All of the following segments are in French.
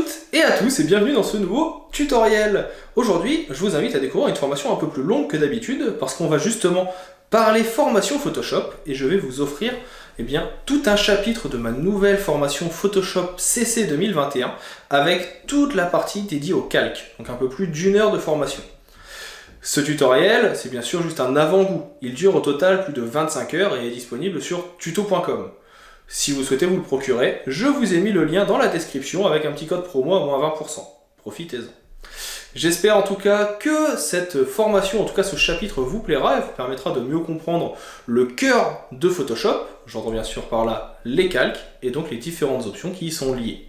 toutes et à tous et bienvenue dans ce nouveau tutoriel. Aujourd'hui, je vous invite à découvrir une formation un peu plus longue que d'habitude parce qu'on va justement parler formation Photoshop et je vais vous offrir tout un chapitre de ma nouvelle formation Photoshop CC 2021 avec toute la partie dédiée au calque, donc un peu plus d'1 heure de formation. Ce tutoriel, c'est bien sûr juste un avant-goût. Il dure au total plus de 25 heures et est disponible sur tuto.com. Si vous souhaitez vous le procurer, je vous ai mis le lien dans la description avec un petit code promo à moins 20%. Profitez-en. J'espère en tout cas que cette formation, en tout cas ce chapitre vous plaira et vous permettra de mieux comprendre le cœur de Photoshop, j'entends bien sûr par là les calques et donc les différentes options qui y sont liées.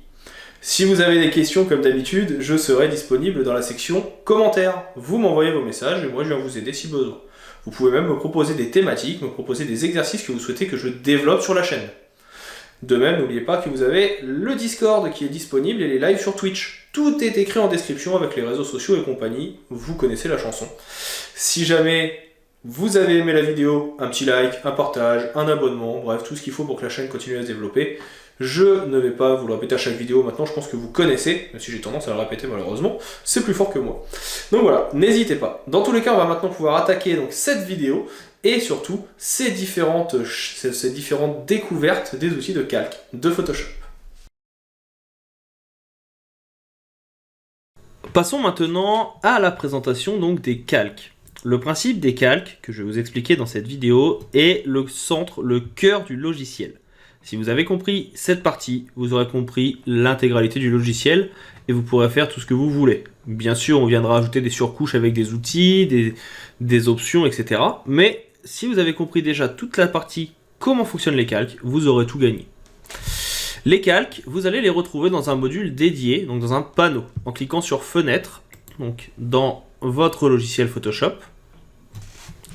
Si vous avez des questions comme d'habitude, je serai disponible dans la section commentaires. Vous m'envoyez vos messages et moi je viens vous aider si besoin. Vous pouvez même me proposer des thématiques, me proposer des exercices que vous souhaitez que je développe sur la chaîne. De même, n'oubliez pas que vous avez le Discord qui est disponible et les lives sur Twitch. Tout est écrit en description avec les réseaux sociaux et compagnie, vous connaissez la chanson. Si jamais vous avez aimé la vidéo, un petit like, un partage, un abonnement, bref, tout ce qu'il faut pour que la chaîne continue à se développer. Je ne vais pas vous le répéter à chaque vidéo, maintenant je pense que vous connaissez, même si j'ai tendance à le répéter malheureusement, c'est plus fort que moi. Donc voilà, n'hésitez pas. Dans tous les cas, on va maintenant pouvoir attaquer donc, cette vidéo et surtout ces différentes découvertes des outils de calque de Photoshop. Passons maintenant à la présentation donc, des calques. Le principe des calques, que je vais vous expliquer dans cette vidéo, est le centre, le cœur du logiciel. Si vous avez compris cette partie, vous aurez compris l'intégralité du logiciel et vous pourrez faire tout ce que vous voulez. Bien sûr, on viendra ajouter des surcouches avec des outils, des options, etc. Mais si vous avez compris déjà toute la partie comment fonctionnent les calques, vous aurez tout gagné. Les calques, vous allez les retrouver dans un module dédié, donc dans un panneau, en cliquant sur Fenêtre, donc dans votre logiciel Photoshop,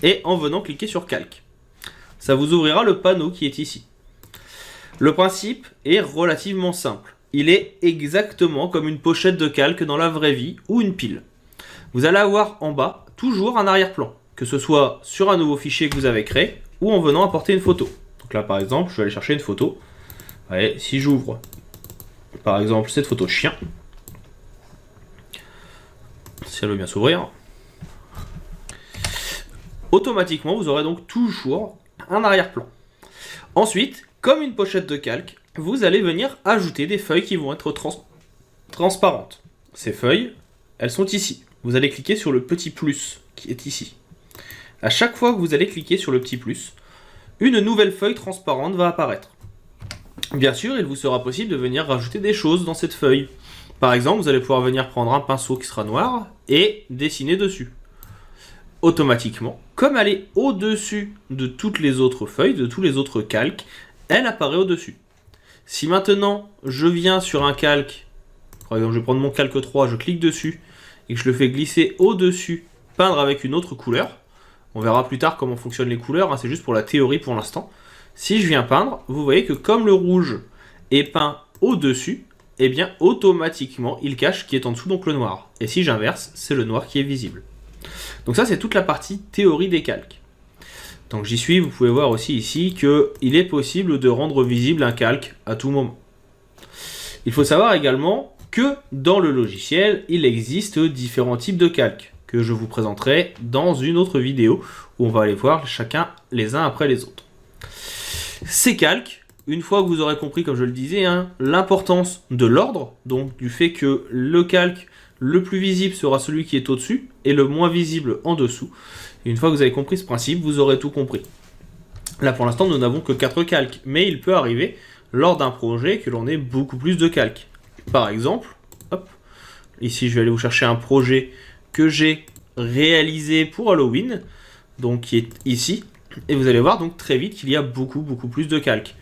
et en venant cliquer sur Calque. Ça vous ouvrira le panneau qui est ici. Le principe est relativement simple. Il est exactement comme une pochette de calque dans la vraie vie ou une pile. Vous allez avoir en bas toujours un arrière-plan, que ce soit sur un nouveau fichier que vous avez créé ou en venant apporter une photo. Donc là par exemple, je vais aller chercher une photo. Allez, si j'ouvre par exemple cette photo chien, si elle veut bien s'ouvrir, automatiquement vous aurez donc toujours un arrière-plan. Ensuite, comme une pochette de calque, vous allez venir ajouter des feuilles qui vont être transparentes. Ces feuilles, elles sont ici. Vous allez cliquer sur le petit plus qui est ici. À chaque fois que vous allez cliquer sur le petit plus, une nouvelle feuille transparente va apparaître. Bien sûr, il vous sera possible de venir rajouter des choses dans cette feuille. Par exemple, vous allez pouvoir venir prendre un pinceau qui sera noir et dessiner dessus. Automatiquement, comme elle est au-dessus de toutes les autres feuilles, de tous les autres calques, elle apparaît au-dessus. Si maintenant je viens sur un calque, par exemple je vais prendre mon calque 3, je clique dessus et que je le fais glisser au-dessus, peindre avec une autre couleur, on verra plus tard comment fonctionnent les couleurs, hein, c'est juste pour la théorie pour l'instant. Si je viens peindre, vous voyez que comme le rouge est peint au-dessus, eh bien automatiquement il cache ce qui est en dessous, donc le noir. Et si j'inverse, c'est le noir qui est visible. Donc ça c'est toute la partie théorie des calques. Donc j'y suis, vous pouvez voir aussi ici qu'il est possible de rendre visible un calque à tout moment. Il faut savoir également que dans le logiciel, il existe différents types de calques que je vous présenterai dans une autre vidéo où on va aller voir chacun les uns après les autres. Ces calques, une fois que vous aurez compris, comme je le disais, l'importance de l'ordre, donc du fait que le calque le plus visible sera celui qui est au-dessus et le moins visible en dessous. Et une fois que vous avez compris ce principe, vous aurez tout compris. Là pour l'instant, nous n'avons que 4 calques, mais il peut arriver lors d'un projet que l'on ait beaucoup plus de calques. Par exemple, hop, ici je vais aller vous chercher un projet que j'ai réalisé pour Halloween, donc qui est ici, et vous allez voir donc très vite qu'il y a beaucoup plus de calques.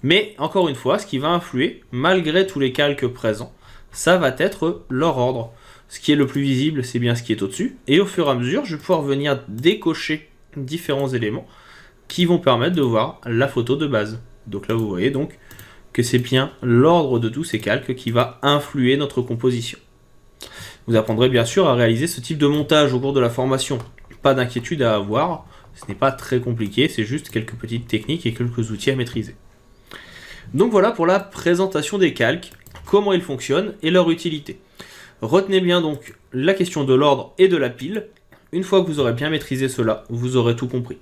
Mais encore une fois, ce qui va influer, malgré tous les calques présents, ça va être leur ordre. Ce qui est le plus visible, c'est bien ce qui est au-dessus. Et au fur et à mesure, je vais pouvoir venir décocher différents éléments qui vont permettre de voir la photo de base. Donc là, vous voyez donc que c'est bien l'ordre de tous ces calques qui va influer notre composition. Vous apprendrez bien sûr à réaliser ce type de montage au cours de la formation. Pas d'inquiétude à avoir, ce n'est pas très compliqué, c'est juste quelques petites techniques et quelques outils à maîtriser. Donc voilà pour la présentation des calques. comment ils fonctionnent et leur utilité. Retenez bien donc la question de l'ordre et de la pile. Une fois que vous aurez bien maîtrisé cela, vous aurez tout compris.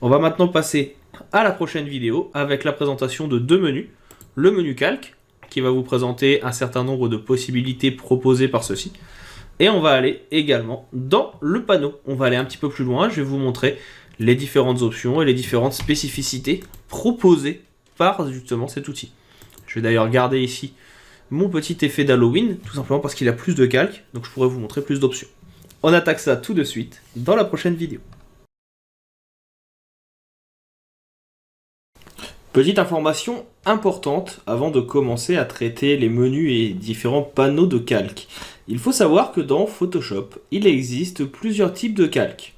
On va maintenant passer à la prochaine vidéo avec la présentation de deux menus. Le menu calque, qui va vous présenter un certain nombre de possibilités proposées par ceci. Et on va aller également dans le panneau. On va aller un petit peu plus loin, je vais vous montrer les différentes options et les différentes spécificités proposées par justement cet outil. Je vais d'ailleurs garder ici mon petit effet d'Halloween, tout simplement parce qu'il a plus de calque, donc je pourrais vous montrer plus d'options. On attaque ça tout de suite dans la prochaine vidéo. Petite information importante avant de commencer à traiter les menus et différents panneaux de calque. Il faut savoir que dans Photoshop, il existe plusieurs types de calques.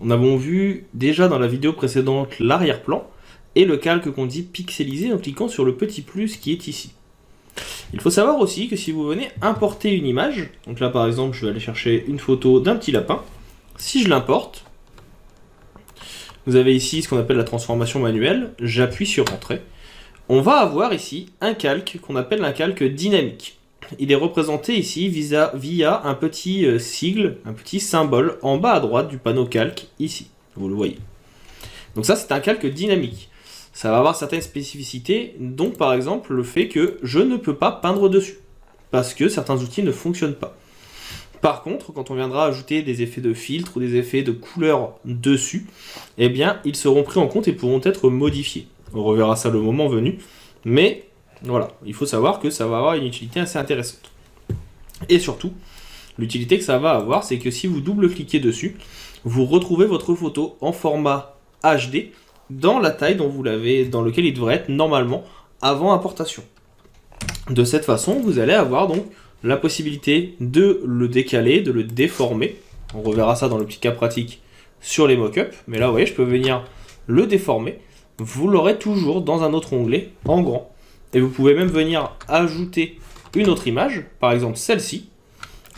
On a vu déjà dans la vidéo précédente l'arrière-plan et le calque qu'on dit pixelisé en cliquant sur le petit plus qui est ici. Il faut savoir aussi que si vous venez importer une image, donc là par exemple je vais aller chercher une photo d'un petit lapin, si je l'importe, vous avez ici ce qu'on appelle la transformation manuelle, j'appuie sur Entrée. On va avoir ici un calque qu'on appelle un calque dynamique. Il est représenté ici via un petit sigle, un petit symbole en bas à droite du panneau calque, ici, vous le voyez. Donc ça c'est un calque dynamique. Ça va avoir certaines spécificités, donc par exemple le fait que je ne peux pas peindre dessus, parce que certains outils ne fonctionnent pas. Par contre, quand on viendra ajouter des effets de filtre ou des effets de couleur dessus, eh bien, ils seront pris en compte et pourront être modifiés. On reverra ça le moment venu, mais voilà, il faut savoir que ça va avoir une utilité assez intéressante. Et surtout, l'utilité que ça va avoir, c'est que si vous double-cliquez dessus, vous retrouvez votre photo en format HD dans la taille dans lequel il devrait être normalement avant importation. De cette façon, vous allez avoir donc la possibilité de le décaler, de le déformer. On reverra ça dans le petit cas pratique sur les mock-ups. Mais là, vous voyez, je peux venir le déformer. Vous l'aurez toujours dans un autre onglet en grand. Et vous pouvez même venir ajouter une autre image, par exemple celle-ci.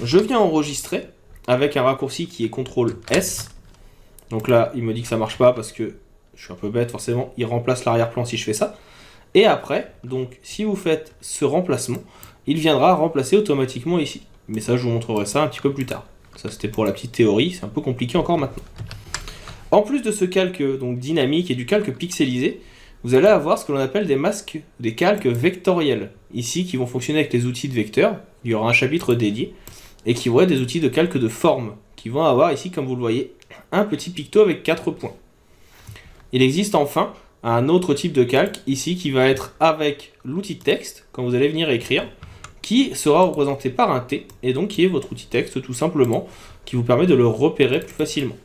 Je viens enregistrer avec un raccourci qui est CTRL-S. Donc là, il me dit que ça ne marche pas parce que je suis un peu bête, forcément. Il remplace l'arrière-plan si je fais ça. Et après, donc, si vous faites ce remplacement, il viendra remplacer automatiquement ici. Mais ça, je vous montrerai ça un petit peu plus tard. Ça, c'était pour la petite théorie, c'est un peu compliqué encore maintenant. En plus de ce calque donc dynamique et du calque pixelisé, vous allez avoir ce que l'on appelle des calques vectoriels. Ici, qui vont fonctionner avec les outils de vecteur. Il y aura un chapitre dédié. Et qui vont être des outils de calque de forme. Qui vont avoir ici, comme vous le voyez, un petit picto avec 4 points. Il existe enfin un autre type de calque, ici, qui va être avec l'outil de texte, quand vous allez venir écrire, qui sera représenté par un T, et donc qui est votre outil texte tout simplement, qui vous permet de le repérer plus facilement.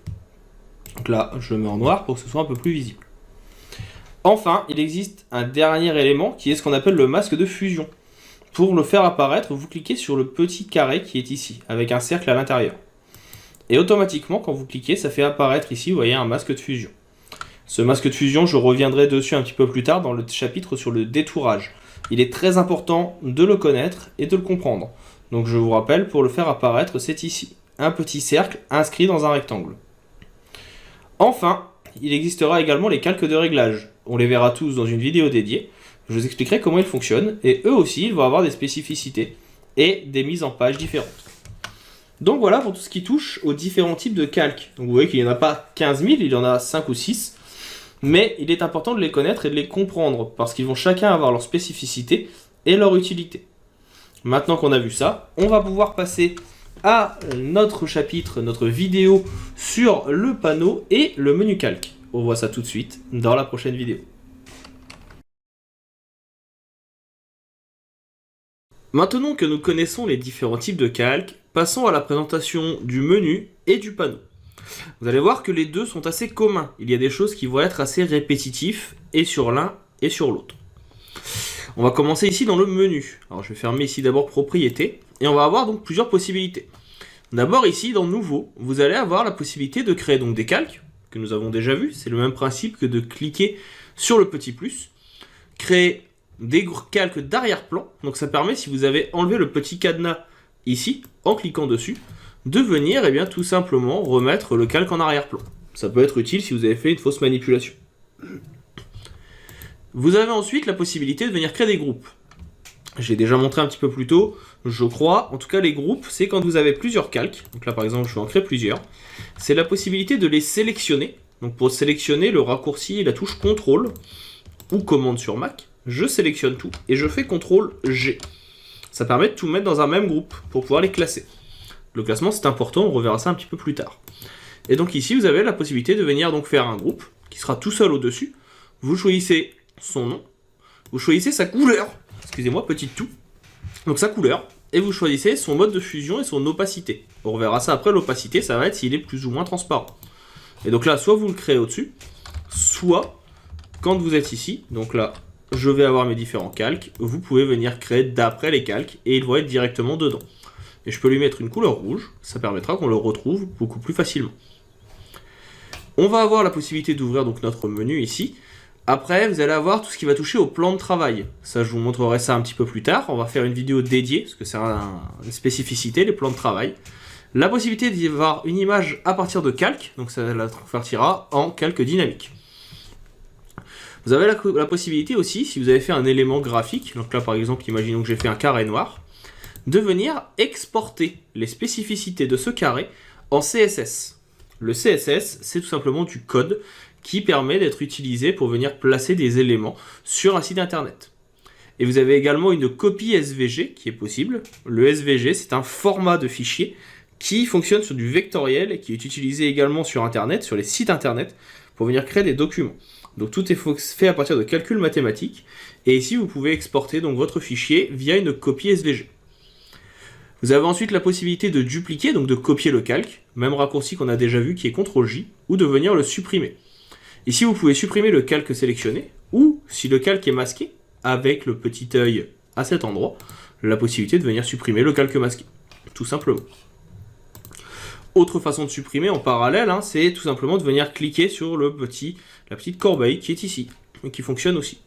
Donc là, je le mets en noir pour que ce soit un peu plus visible. Enfin, il existe un dernier élément qui est ce qu'on appelle le masque de fusion. Pour le faire apparaître, vous cliquez sur le petit carré qui est ici, avec un cercle à l'intérieur. Et automatiquement, quand vous cliquez, ça fait apparaître ici, vous voyez, un masque de fusion. Ce masque de fusion, je reviendrai dessus un petit peu plus tard dans le chapitre sur le détourage. Il est très important de le connaître et de le comprendre. Donc je vous rappelle, pour le faire apparaître, c'est ici. Un petit cercle inscrit dans un rectangle. Enfin, il existera également les calques de réglage. On les verra tous dans une vidéo dédiée. Je vous expliquerai comment ils fonctionnent. Et eux aussi, ils vont avoir des spécificités et des mises en page différentes. Donc voilà pour tout ce qui touche aux différents types de calques. Donc vous voyez qu'il n'y en a pas 15 000, il y en a 5 ou 6. Mais il est important de les connaître et de les comprendre, parce qu'ils vont chacun avoir leur spécificité et leur utilité. Maintenant qu'on a vu ça, on va pouvoir passer à notre chapitre, notre vidéo sur le panneau et le menu calque. On voit ça tout de suite dans la prochaine vidéo. Maintenant que nous connaissons les différents types de calques, passons à la présentation du menu et du panneau. Vous allez voir que les deux sont assez communs. Il y a des choses qui vont être assez répétitives et sur l'un et sur l'autre. On va commencer ici dans le menu. Alors je vais fermer ici d'abord propriété et on va avoir donc plusieurs possibilités. D'abord ici dans nouveau, vous allez avoir la possibilité de créer donc des calques que nous avons déjà vu. C'est le même principe que de cliquer sur le petit plus. Créer des calques d'arrière-plan. Donc ça permet, si vous avez enlevé le petit cadenas ici, en cliquant dessus, de venir tout simplement remettre le calque en arrière-plan. Ça peut être utile si vous avez fait une fausse manipulation. Vous avez ensuite la possibilité de venir créer des groupes. J'ai déjà montré un petit peu plus tôt, je crois. En tout cas, les groupes, c'est quand vous avez plusieurs calques. Donc là, par exemple, je vais en créer plusieurs. C'est la possibilité de les sélectionner. Donc pour sélectionner, le raccourci et la touche CTRL ou commande sur Mac, je sélectionne tout et je fais CTRL-G. Ça permet de tout mettre dans un même groupe pour pouvoir les classer. Le classement, c'est important, on reverra ça un petit peu plus tard. Et donc ici, vous avez la possibilité de venir donc faire un groupe qui sera tout seul au-dessus. Vous choisissez son nom, vous choisissez sa couleur, excusez-moi, petit tout, donc sa couleur, et vous choisissez son mode de fusion et son opacité. On reverra ça après, l'opacité, ça va être s'il est plus ou moins transparent. Et donc là, soit vous le créez au-dessus, soit quand vous êtes ici, donc là, je vais avoir mes différents calques, vous pouvez venir créer d'après les calques, et ils vont être directement dedans. Et je peux lui mettre une couleur rouge, ça permettra qu'on le retrouve beaucoup plus facilement. On va avoir la possibilité d'ouvrir donc notre menu ici. Après, vous allez avoir tout ce qui va toucher au plan de travail. Ça, je vous montrerai ça un petit peu plus tard. On va faire une vidéo dédiée, parce que c'est une spécificité, les plans de travail. La possibilité d'y avoir une image à partir de calque, donc ça la convertira en calque dynamique. Vous avez la possibilité aussi, si vous avez fait un élément graphique, donc là par exemple, imaginons que j'ai fait un carré noir, de venir exporter les spécificités de ce carré en CSS. Le CSS, c'est tout simplement du code qui permet d'être utilisé pour venir placer des éléments sur un site internet. Et vous avez également une copie SVG qui est possible. Le SVG, c'est un format de fichier qui fonctionne sur du vectoriel et qui est utilisé également sur internet, sur les sites internet, pour venir créer des documents. Donc tout est fait à partir de calculs mathématiques. Et ici, vous pouvez exporter donc votre fichier via une copie SVG. Vous avez ensuite la possibilité de dupliquer, donc de copier le calque, même raccourci qu'on a déjà vu qui est CTRL-J, ou de venir le supprimer. Ici, vous pouvez supprimer le calque sélectionné, ou si le calque est masqué, avec le petit œil à cet endroit, la possibilité de venir supprimer le calque masqué, tout simplement. Autre façon de supprimer en parallèle, c'est tout simplement de venir cliquer sur la petite corbeille qui est ici, et qui fonctionne aussi.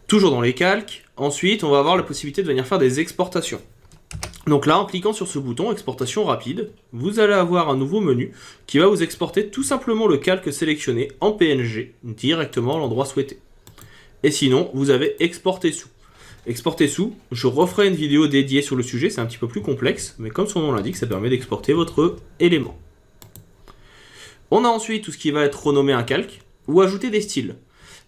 Toujours dans les calques, ensuite on va avoir la possibilité de venir faire des exportations. Donc là, en cliquant sur ce bouton, exportation rapide, vous allez avoir un nouveau menu qui va vous exporter tout simplement le calque sélectionné en PNG directement à l'endroit souhaité. Et sinon, vous avez exporter sous. Exporter sous, je referai une vidéo dédiée sur le sujet, c'est un petit peu plus complexe, mais comme son nom l'indique, ça permet d'exporter votre élément. On a ensuite tout ce qui va être renommé un calque ou ajouter des styles.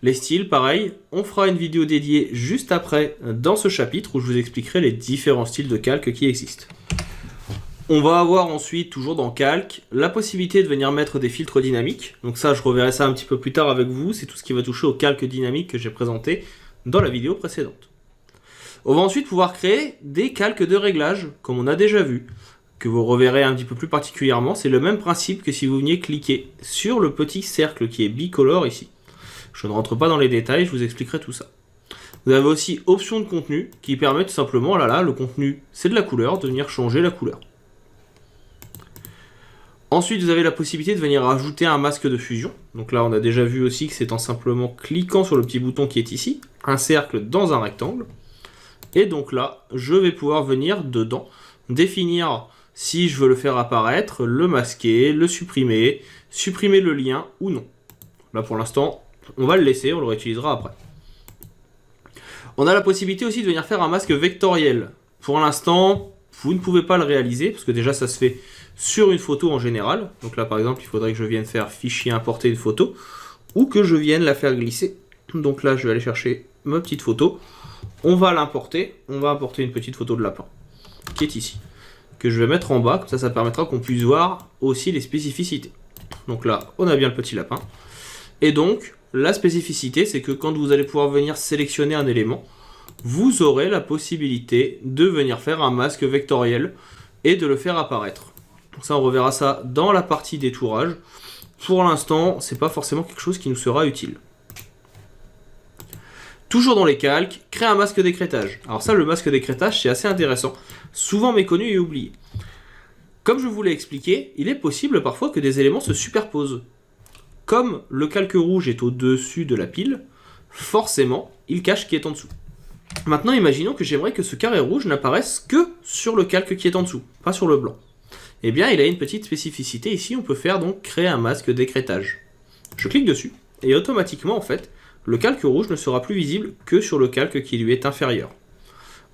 Les styles, pareil, on fera une vidéo dédiée juste après dans ce chapitre où je vous expliquerai les différents styles de calque qui existent. On va avoir ensuite, toujours dans calque, la possibilité de venir mettre des filtres dynamiques. Donc ça, je reverrai ça un petit peu plus tard avec vous, c'est tout ce qui va toucher au calque dynamique que j'ai présenté dans la vidéo précédente. On va ensuite pouvoir créer des calques de réglage, comme on a déjà vu, que vous reverrez un petit peu plus particulièrement. C'est le même principe que si vous veniez cliquer sur le petit cercle qui est bicolore ici. Je ne rentre pas dans les détails, je vous expliquerai tout ça. Vous avez aussi option de contenu qui permet tout simplement, là, le contenu c'est de la couleur, de venir changer la couleur. Ensuite, vous avez la possibilité de venir ajouter un masque de fusion. Donc là, on a déjà vu aussi que c'est en simplement cliquant sur le petit bouton qui est ici, un cercle dans un rectangle. Et donc là, je vais pouvoir venir dedans, définir si je veux le faire apparaître, le masquer, le supprimer, supprimer le lien ou non. Là, pour l'instant, on va le laisser, on le réutilisera après. On a la possibilité aussi de venir faire un masque vectoriel. Pour l'instant, vous ne pouvez pas le réaliser, parce que déjà ça se fait sur une photo en général. Donc là par exemple, il faudrait que je vienne faire fichier importer une photo, ou que je vienne la faire glisser. Donc là je vais aller chercher ma petite photo. On va l'importer, on va importer une petite photo de lapin, qui est ici, que je vais mettre en bas, comme ça ça permettra qu'on puisse voir aussi les spécificités. Donc là, on a bien le petit lapin. Et donc, la spécificité, c'est que quand vous allez pouvoir venir sélectionner un élément, vous aurez la possibilité de venir faire un masque vectoriel et de le faire apparaître. Donc ça, on reverra ça dans la partie détourage. Pour l'instant, c'est pas forcément quelque chose qui nous sera utile. Toujours dans les calques, créer un masque d'écrêtage. Alors ça, le masque d'écrêtage, c'est assez intéressant, souvent méconnu et oublié. Comme je vous l'ai expliqué, il est possible parfois que des éléments se superposent. Comme le calque rouge est au-dessus de la pile, forcément, il cache ce qui est en dessous. Maintenant, imaginons que j'aimerais que ce carré rouge n'apparaisse que sur le calque qui est en dessous, pas sur le blanc. Eh bien, il a une petite spécificité. Ici, on peut faire donc créer un masque d'écrêtage. Je clique dessus, et automatiquement, en fait, le calque rouge ne sera plus visible que sur le calque qui lui est inférieur.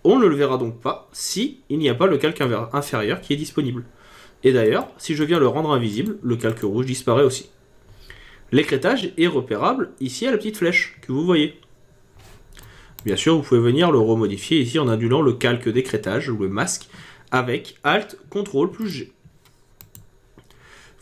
On ne le verra donc pas si il n'y a pas le calque inférieur qui est disponible. Et d'ailleurs, si je viens le rendre invisible, le calque rouge disparaît aussi. L'écrêtage est repérable ici à la petite flèche que vous voyez. Bien sûr, vous pouvez venir le remodifier ici en andulant le calque d'écrêtage ou le masque avec Alt, CTRL plus G.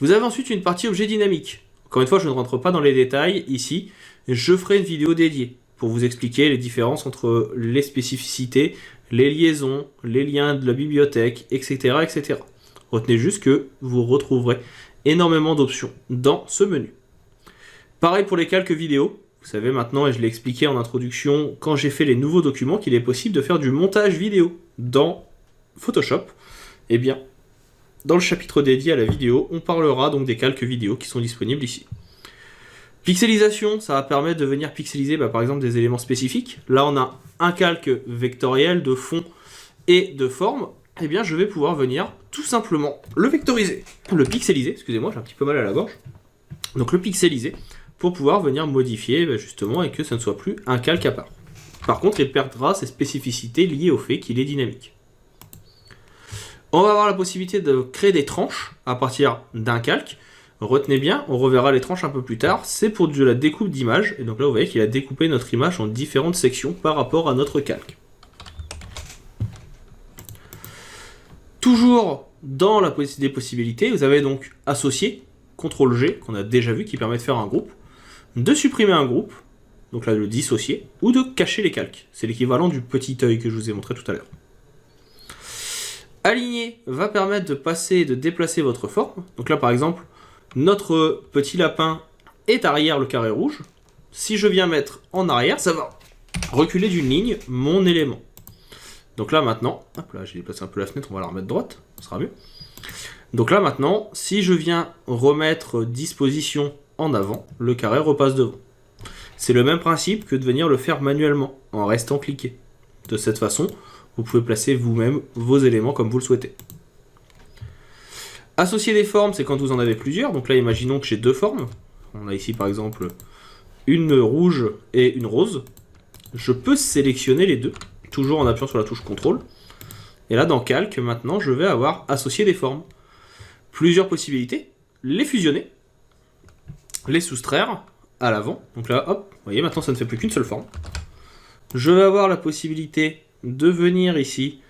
Vous avez ensuite une partie objet dynamique. Encore une fois, je ne rentre pas dans les détails ici. Je ferai une vidéo dédiée pour vous expliquer les différences entre les spécificités, les liaisons, les liens de la bibliothèque, etc. etc. Retenez juste que vous retrouverez énormément d'options dans ce menu. Pareil pour les calques vidéo. Vous savez maintenant, et je l'ai expliqué en introduction, quand j'ai fait les nouveaux documents, qu'il est possible de faire du montage vidéo dans Photoshop. Eh bien, dans le chapitre dédié à la vidéo, on parlera donc des calques vidéo qui sont disponibles ici. Pixelisation, ça va permettre de venir pixeliser par exemple des éléments spécifiques. Là, on a un calque vectoriel de fond et de forme. Eh bien, je vais pouvoir venir tout simplement le vectoriser, le pixeliser, excusez-moi, j'ai un petit peu mal à la gorge. Donc le pixeliser pour pouvoir venir modifier justement et que ça ne soit plus un calque à part. Par contre, il perdra ses spécificités liées au fait qu'il est dynamique. On va avoir la possibilité de créer des tranches à partir d'un calque. Retenez bien, on reverra les tranches un peu plus tard, c'est pour de la découpe d'image, et donc là vous voyez qu'il a découpé notre image en différentes sections par rapport à notre calque. Toujours dans des possibilités, vous avez donc associé, CTRL G, qu'on a déjà vu, qui permet de faire un groupe, de supprimer un groupe, donc là le dissocier, ou de cacher les calques. C'est l'équivalent du petit œil que je vous ai montré tout à l'heure. Aligner va permettre de passer et de déplacer votre forme. Donc là par exemple, notre petit lapin est arrière le carré rouge. Si je viens mettre en arrière, ça va reculer d'une ligne mon élément. Donc là maintenant, hop là j'ai déplacé un peu la fenêtre, on va la remettre droite, ça sera mieux. Donc là maintenant, si je viens remettre disposition en avant, le carré repasse devant. C'est le même principe que de venir le faire manuellement, en restant cliqué. De cette façon, vous pouvez placer vous-même vos éléments comme vous le souhaitez. Associer des formes, c'est quand vous en avez plusieurs. Donc là, imaginons que j'ai deux formes. On a ici par exemple une rouge et une rose. Je peux sélectionner les deux, toujours en appuyant sur la touche CTRL. Et là, dans Calque, maintenant, je vais avoir associé des formes. Plusieurs possibilités. Les fusionner, les soustraire à l'avant. Donc là, hop, vous voyez, maintenant ça ne fait plus qu'une seule forme. Je vais avoir la possibilité de venir ici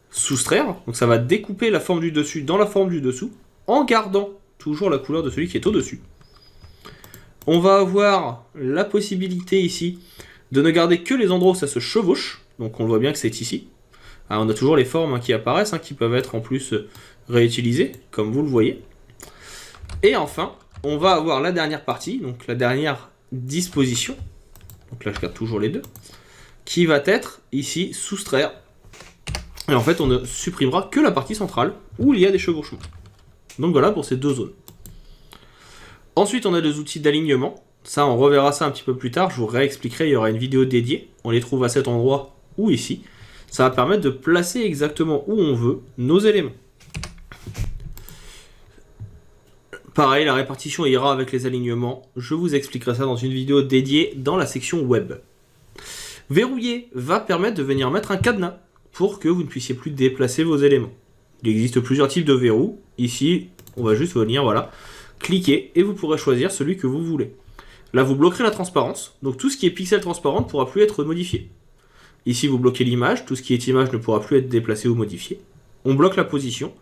soustraire. Donc ça va découper la forme du dessus dans la forme du dessous, en gardant toujours la couleur de celui qui est au-dessus. On va avoir la possibilité ici de ne garder que les endroits où ça se chevauche. Donc on voit bien que c'est ici. Alors on a toujours les formes qui apparaissent, qui peuvent être en plus réutilisées, comme vous le voyez. Et enfin, on va avoir la dernière partie, donc la dernière disposition. Donc là je garde toujours les deux. Qui va être ici soustraire. Et en fait, on ne supprimera que la partie centrale où il y a des chevauchements. Donc voilà pour ces deux zones. Ensuite, on a des outils d'alignement. Ça, on reverra ça un petit peu plus tard. Je vous réexpliquerai, il y aura une vidéo dédiée. On les trouve à cet endroit ou ici. Ça va permettre de placer exactement où on veut nos éléments. Pareil, la répartition ira avec les alignements. Je vous expliquerai ça dans une vidéo dédiée dans la section web. Verrouiller va permettre de venir mettre un cadenas pour que vous ne puissiez plus déplacer vos éléments. Il existe plusieurs types de verrous. Ici, on va juste venir, voilà, cliquer et vous pourrez choisir celui que vous voulez. Là, vous bloquerez la transparence. Donc tout ce qui est pixel transparent ne pourra plus être modifié. Ici, vous bloquez l'image. Tout ce qui est image ne pourra plus être déplacé ou modifié. On bloque la position.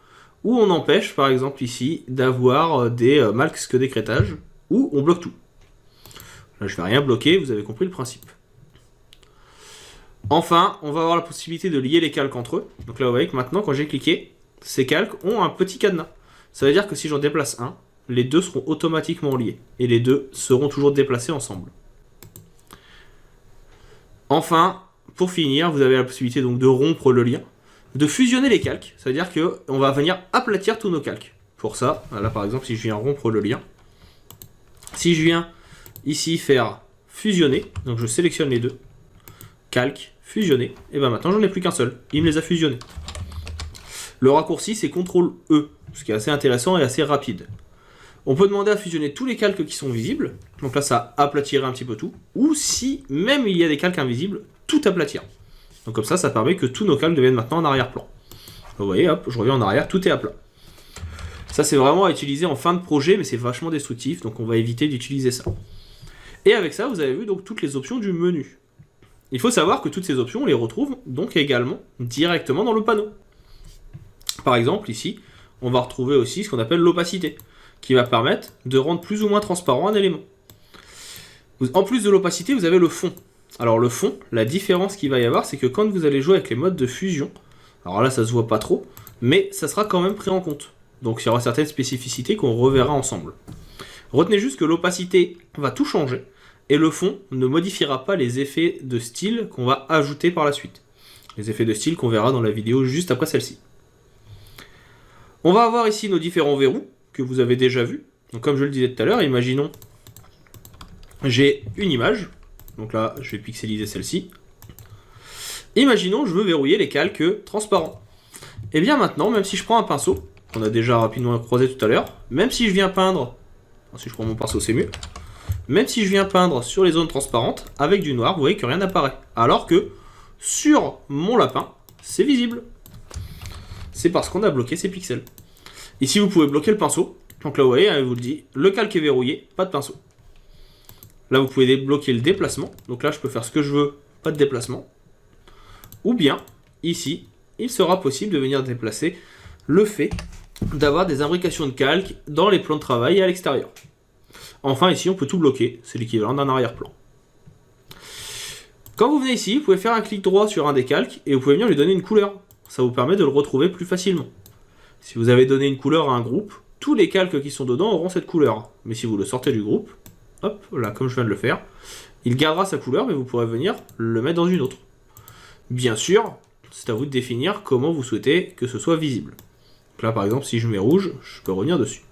Ou on empêche, par exemple ici, d'avoir des masques d'écrêtage. Ou on bloque tout. Là, je ne vais rien bloquer. Vous avez compris le principe. Enfin, on va avoir la possibilité de lier les calques entre eux. Donc là, vous voyez que maintenant, quand j'ai cliqué, ces calques ont un petit cadenas. Ça veut dire que si j'en déplace un, les deux seront automatiquement liés. Et les deux seront toujours déplacés ensemble. Enfin, pour finir, vous avez la possibilité donc de rompre le lien, de fusionner les calques. Ça veut dire qu'on va venir aplatir tous nos calques. Pour ça, là par exemple, si je viens rompre le lien, si je viens ici faire fusionner, donc je sélectionne les deux, calque, fusionner, et bien maintenant j'en ai plus qu'un seul, il me les a fusionnés. Le raccourci c'est CTRL E, ce qui est assez intéressant et assez rapide. On peut demander à fusionner tous les calques qui sont visibles, donc là ça aplatirait un petit peu tout, ou si même il y a des calques invisibles, tout aplatir. Donc comme ça permet que tous nos calques deviennent maintenant en arrière-plan. Vous voyez, hop, je reviens en arrière, tout est à plat. Ça c'est vraiment à utiliser en fin de projet, mais c'est vachement destructif, donc on va éviter d'utiliser ça. Et avec ça, vous avez vu donc toutes les options du menu. Il faut savoir que toutes ces options, on les retrouve donc également directement dans le panneau. Par exemple, ici, on va retrouver aussi ce qu'on appelle l'opacité, qui va permettre de rendre plus ou moins transparent un élément. En plus de l'opacité, vous avez le fond. Alors le fond, la différence qu'il va y avoir, c'est que quand vous allez jouer avec les modes de fusion, alors là ça se voit pas trop, mais ça sera quand même pris en compte. Donc il y aura certaines spécificités qu'on reverra ensemble. Retenez juste que l'opacité va tout changer, et le fond ne modifiera pas les effets de style qu'on va ajouter par la suite. Les effets de style qu'on verra dans la vidéo juste après celle-ci. On va avoir ici nos différents verrous, que vous avez déjà vus. Donc comme je le disais tout à l'heure, imaginons, j'ai une image, donc là je vais pixeliser celle-ci. Imaginons, je veux verrouiller les calques transparents. Et bien maintenant, même si je prends un pinceau, qu'on a déjà rapidement croisé tout à l'heure, même si je viens peindre, si je prends mon pinceau c'est mieux, même si je viens peindre sur les zones transparentes, avec du noir, vous voyez que rien n'apparaît. Alors que sur mon lapin, c'est visible. C'est parce qu'on a bloqué ces pixels. Ici vous pouvez bloquer le pinceau, donc là vous voyez, il vous le dit, le calque est verrouillé, pas de pinceau. Là vous pouvez débloquer le déplacement, donc là je peux faire ce que je veux, pas de déplacement. Ou bien, ici, il sera possible de venir déplacer le fait d'avoir des imbrications de calque dans les plans de travail et à l'extérieur. Enfin ici on peut tout bloquer, c'est l'équivalent d'un arrière-plan. Quand vous venez ici, vous pouvez faire un clic droit sur un des calques et vous pouvez venir lui donner une couleur. Ça vous permet de le retrouver plus facilement. Si vous avez donné une couleur à un groupe, tous les calques qui sont dedans auront cette couleur. Mais si vous le sortez du groupe, hop, là comme je viens de le faire, il gardera sa couleur mais vous pourrez venir le mettre dans une autre. Bien sûr, c'est à vous de définir comment vous souhaitez que ce soit visible. Donc là par exemple, si je mets rouge, je peux revenir dessus.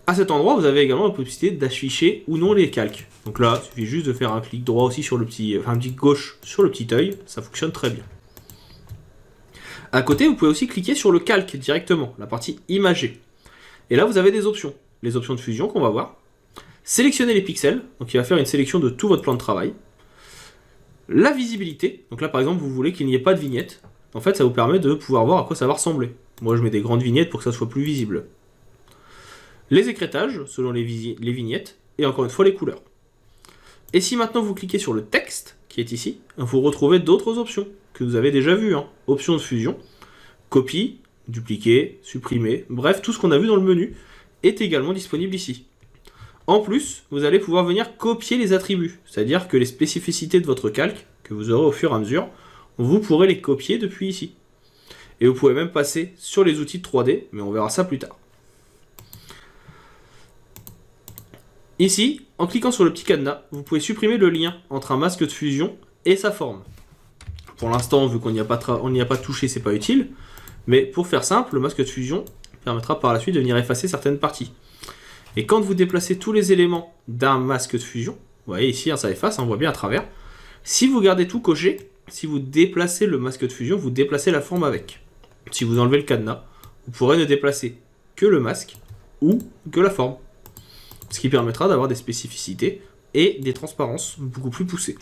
À cet endroit, vous avez également la possibilité d'afficher ou non les calques. Donc là, il suffit juste de faire un clic droit aussi sur le petit, un clic gauche sur le petit œil, ça fonctionne très bien. À côté, vous pouvez aussi cliquer sur le calque directement, la partie imagée. Et là, vous avez des options. Les options de fusion qu'on va voir. Sélectionner les pixels, donc il va faire une sélection de tout votre plan de travail. La visibilité, donc là par exemple, vous voulez qu'il n'y ait pas de vignette. En fait, ça vous permet de pouvoir voir à quoi ça va ressembler. Moi, je mets des grandes vignettes pour que ça soit plus visible. Les écrétages, selon les vignettes, et encore une fois les couleurs. Et si maintenant vous cliquez sur le texte, qui est ici, vous retrouvez d'autres options, que vous avez déjà vues. Options de fusion, copie, dupliquer, supprimer, bref, tout ce qu'on a vu dans le menu est également disponible ici. En plus, vous allez pouvoir venir copier les attributs, c'est-à-dire que les spécificités de votre calque, que vous aurez au fur et à mesure, vous pourrez les copier depuis ici. Et vous pouvez même passer sur les outils de 3D, mais on verra ça plus tard. Ici, en cliquant sur le petit cadenas, vous pouvez supprimer le lien entre un masque de fusion et sa forme. Pour l'instant, vu qu'on n'y a pas touché, c'est pas utile. Mais pour faire simple, le masque de fusion permettra par la suite de venir effacer certaines parties. Et quand vous déplacez tous les éléments d'un masque de fusion, vous voyez ici, ça efface, on voit bien à travers. Si vous gardez tout coché, si vous déplacez le masque de fusion, vous déplacez la forme avec. Si vous enlevez le cadenas, vous pourrez ne déplacer que le masque ou que la forme. Ce qui permettra d'avoir des spécificités et des transparences beaucoup plus poussées.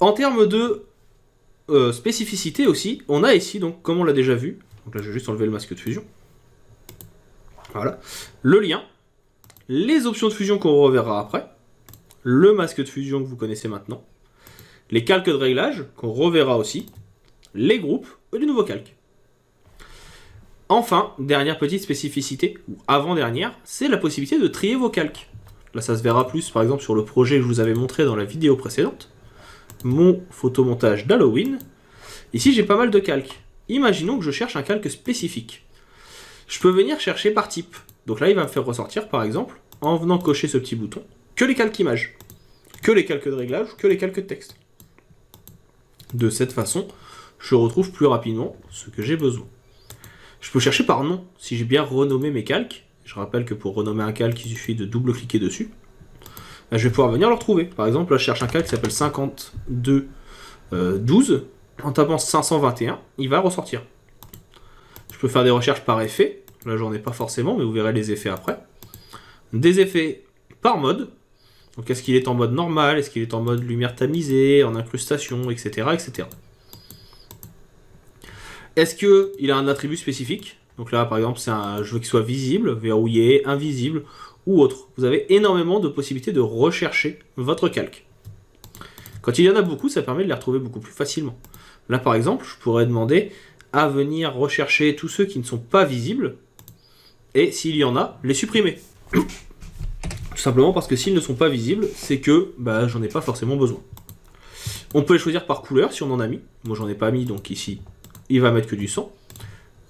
En termes de spécificité aussi, on a ici, donc comme on l'a déjà vu, donc là je vais juste enlever le masque de fusion, voilà, le lien, les options de fusion qu'on reverra après, le masque de fusion que vous connaissez maintenant, les calques de réglage qu'on reverra aussi, les groupes et les nouveaux calques. Enfin, dernière petite spécificité, ou avant-dernière, c'est la possibilité de trier vos calques. Là, ça se verra plus, par exemple, sur le projet que je vous avais montré dans la vidéo précédente. Mon photomontage d'Halloween. Ici, j'ai pas mal de calques. Imaginons que je cherche un calque spécifique. Je peux venir chercher par type. Donc là, il va me faire ressortir, par exemple, en venant cocher ce petit bouton, que les calques images, que les calques de réglage, que les calques de texte. De cette façon, je retrouve plus rapidement ce que j'ai besoin. Je peux chercher par nom, si j'ai bien renommé mes calques. Je rappelle que pour renommer un calque, il suffit de double-cliquer dessus. Là, je vais pouvoir venir le retrouver. Par exemple, là, je cherche un calque qui s'appelle 5212. En tapant 521, il va ressortir. Je peux faire des recherches par effet. Là, j'en ai pas forcément, mais vous verrez les effets après. Des effets par mode. Donc, est-ce qu'il est en mode normal? Est-ce qu'il est en mode lumière tamisée, en incrustation, etc. etc. Est-ce qu'il a un attribut spécifique? Donc là, par exemple, je veux qu'il soit visible, verrouillé, invisible ou autre. Vous avez énormément de possibilités de rechercher votre calque. Quand il y en a beaucoup, ça permet de les retrouver beaucoup plus facilement. Là, par exemple, je pourrais demander à venir rechercher tous ceux qui ne sont pas visibles et s'il y en a, les supprimer. Tout simplement parce que s'ils ne sont pas visibles, c'est que j'en ai pas forcément besoin. On peut les choisir par couleur si on en a mis. Moi, j'en ai pas mis, donc ici, il va mettre que du sang.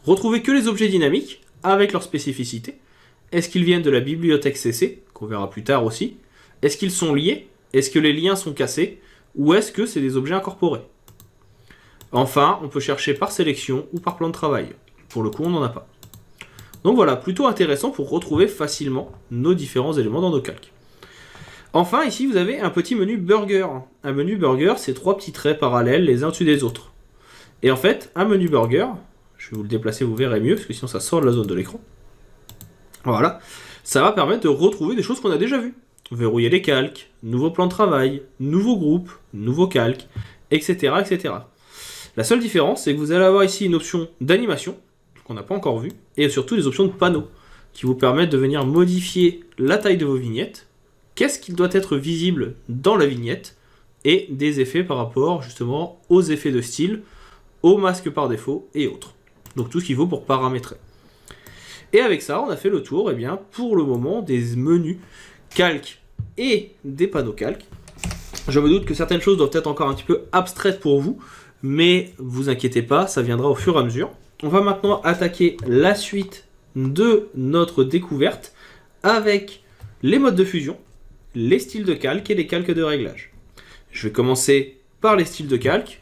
Retrouver que les objets dynamiques avec leurs spécificités. Est-ce qu'ils viennent de la bibliothèque CC, qu'on verra plus tard aussi? Est-ce qu'ils sont liés? Est-ce que les liens sont cassés? Ou est-ce que c'est des objets incorporés? Enfin, on peut chercher par sélection ou par plan de travail. Pour le coup, on n'en a pas. Donc voilà, plutôt intéressant pour retrouver facilement nos différents éléments dans nos calques. Enfin, ici, vous avez un petit menu burger. Un menu burger, c'est 3 petits traits parallèles les uns au-dessus des autres. Et en fait, un menu burger, je vais vous le déplacer, vous verrez mieux, parce que sinon ça sort de la zone de l'écran. Voilà, ça va permettre de retrouver des choses qu'on a déjà vues. Verrouiller les calques, nouveau plan de travail, nouveau groupe, nouveau calque, etc., etc. La seule différence, c'est que vous allez avoir ici une option d'animation, qu'on n'a pas encore vue, et surtout des options de panneaux, qui vous permettent de venir modifier la taille de vos vignettes, qu'est-ce qui doit être visible dans la vignette, et des effets par rapport justement aux effets de style, aux masques par défaut et autres. Donc tout ce qu'il faut pour paramétrer. Et avec ça, on a fait le tour, pour le moment, des menus calques et des panneaux calques. Je me doute que certaines choses doivent être encore un petit peu abstraites pour vous, mais vous inquiétez pas, ça viendra au fur et à mesure. On va maintenant attaquer la suite de notre découverte avec les modes de fusion, les styles de calque et les calques de réglage. Je vais commencer par les styles de calque,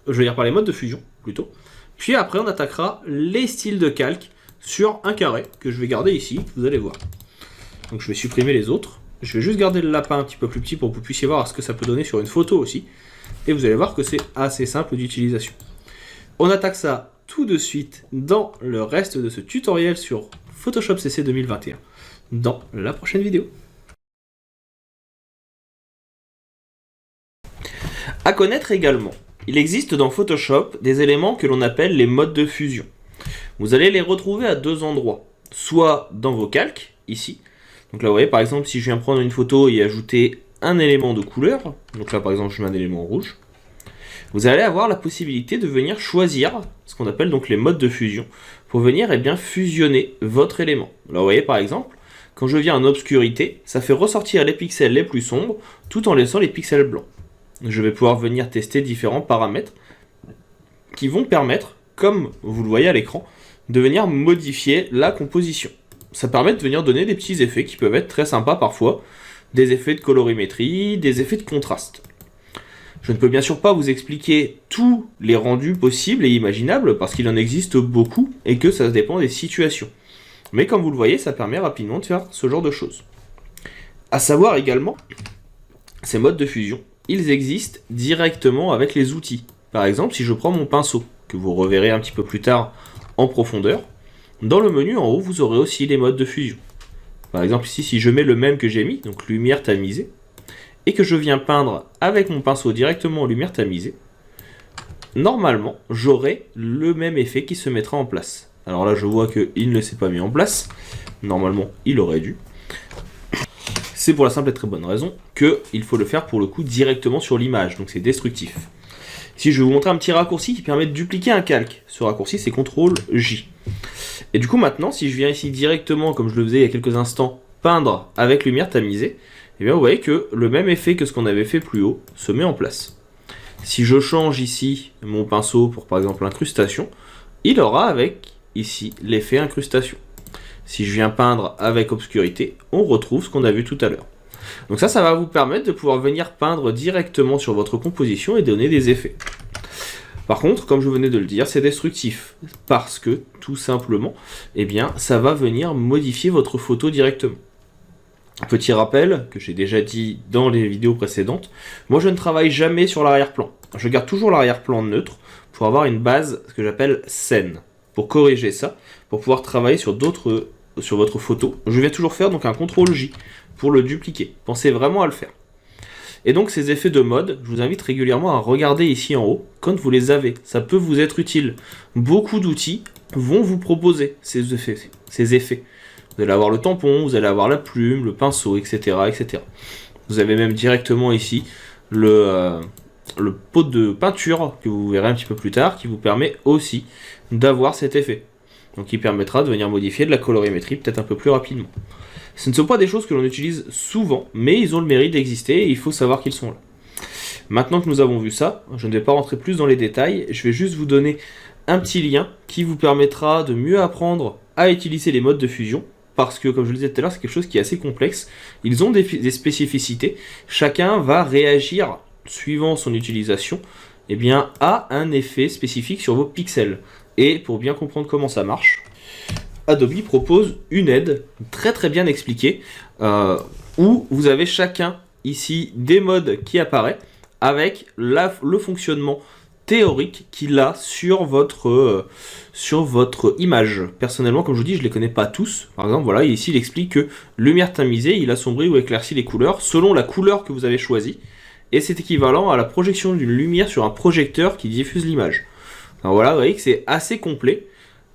par les modes de fusion plutôt, puis après on attaquera les styles de calque sur un carré que je vais garder ici, vous allez voir. Donc je vais supprimer les autres, je vais juste garder le lapin un petit peu plus petit pour que vous puissiez voir ce que ça peut donner sur une photo aussi, et vous allez voir que c'est assez simple d'utilisation. On attaque ça tout de suite dans le reste de ce tutoriel sur Photoshop CC 2021, dans la prochaine vidéo. À connaître également, il existe dans Photoshop des éléments que l'on appelle les modes de fusion. Vous allez les retrouver à deux endroits, soit dans vos calques, ici. Donc là vous voyez par exemple si je viens prendre une photo et ajouter un élément de couleur, donc là par exemple je mets un élément rouge, vous allez avoir la possibilité de venir choisir ce qu'on appelle donc les modes de fusion, pour venir fusionner votre élément. Là vous voyez par exemple, quand je viens en obscurité, ça fait ressortir les pixels les plus sombres, tout en laissant les pixels blancs. Je vais pouvoir venir tester différents paramètres qui vont permettre, comme vous le voyez à l'écran, de venir modifier la composition. Ça permet de venir donner des petits effets qui peuvent être très sympas parfois, des effets de colorimétrie, des effets de contraste. Je ne peux bien sûr pas vous expliquer tous les rendus possibles et imaginables parce qu'il en existe beaucoup et que ça dépend des situations. Mais comme vous le voyez, ça permet rapidement de faire ce genre de choses. À savoir également, ces modes de fusion, ils existent directement avec les outils. Par exemple, si je prends mon pinceau, que vous reverrez un petit peu plus tard en profondeur, dans le menu en haut, vous aurez aussi les modes de fusion. Par exemple ici, si je mets le même que j'ai mis, donc lumière tamisée, et que je viens peindre avec mon pinceau directement en lumière tamisée, normalement, j'aurai le même effet qui se mettra en place. Alors là, je vois qu'il ne s'est pas mis en place. Normalement, il aurait dû. C'est pour la simple et très bonne raison qu'il faut le faire pour le coup directement sur l'image, donc c'est destructif. Ici, je vais vous montrer un petit raccourci qui permet de dupliquer un calque. Ce raccourci, c'est CTRL-J. Et du coup, maintenant, si je viens ici directement, comme je le faisais il y a quelques instants, peindre avec lumière tamisée, eh bien, vous voyez que le même effet que ce qu'on avait fait plus haut se met en place. Si je change ici mon pinceau pour par exemple incrustation, il aura avec ici l'effet incrustation. Si je viens peindre avec obscurité, on retrouve ce qu'on a vu tout à l'heure. Donc ça va vous permettre de pouvoir venir peindre directement sur votre composition et donner des effets. Par contre, comme je venais de le dire, c'est destructif, parce que, tout simplement, eh bien, ça va venir modifier votre photo directement. Petit rappel, que j'ai déjà dit dans les vidéos précédentes, moi je ne travaille jamais sur l'arrière-plan. Je garde toujours l'arrière-plan neutre pour avoir une base, ce que j'appelle saine. pour corriger ça, pour pouvoir travailler sur votre photo. Je vais toujours faire donc un CTRL-J pour le dupliquer. Pensez vraiment à le faire. Et donc ces effets de mode, je vous invite régulièrement à regarder ici en haut quand vous les avez. Ça peut vous être utile. Beaucoup d'outils vont vous proposer ces effets. Vous allez avoir le tampon, vous allez avoir la plume, le pinceau, etc. etc. Vous avez même directement ici le pot de peinture que vous verrez un petit peu plus tard qui vous permet aussi d'avoir cet effet. Donc il permettra de venir modifier de la colorimétrie peut-être un peu plus rapidement. Ce ne sont pas des choses que l'on utilise souvent, mais ils ont le mérite d'exister et il faut savoir qu'ils sont là. Maintenant que nous avons vu ça, je ne vais pas rentrer plus dans les détails, je vais juste vous donner un petit lien qui vous permettra de mieux apprendre à utiliser les modes de fusion, parce que comme je le disais tout à l'heure, c'est quelque chose qui est assez complexe. Ils ont des spécificités, chacun va réagir suivant son utilisation eh bien, à un effet spécifique sur vos pixels. Et pour bien comprendre comment ça marche, Adobe propose une aide très très bien expliquée où vous avez chacun ici des modes qui apparaissent avec le fonctionnement théorique qu'il a sur votre image. Personnellement, comme je vous dis, je ne les connais pas tous. Par exemple, voilà, ici il explique que lumière tamisée, il assombrit ou éclaircit les couleurs selon la couleur que vous avez choisie. Et c'est équivalent à la projection d'une lumière sur un projecteur qui diffuse l'image. Alors voilà, vous voyez que c'est assez complet.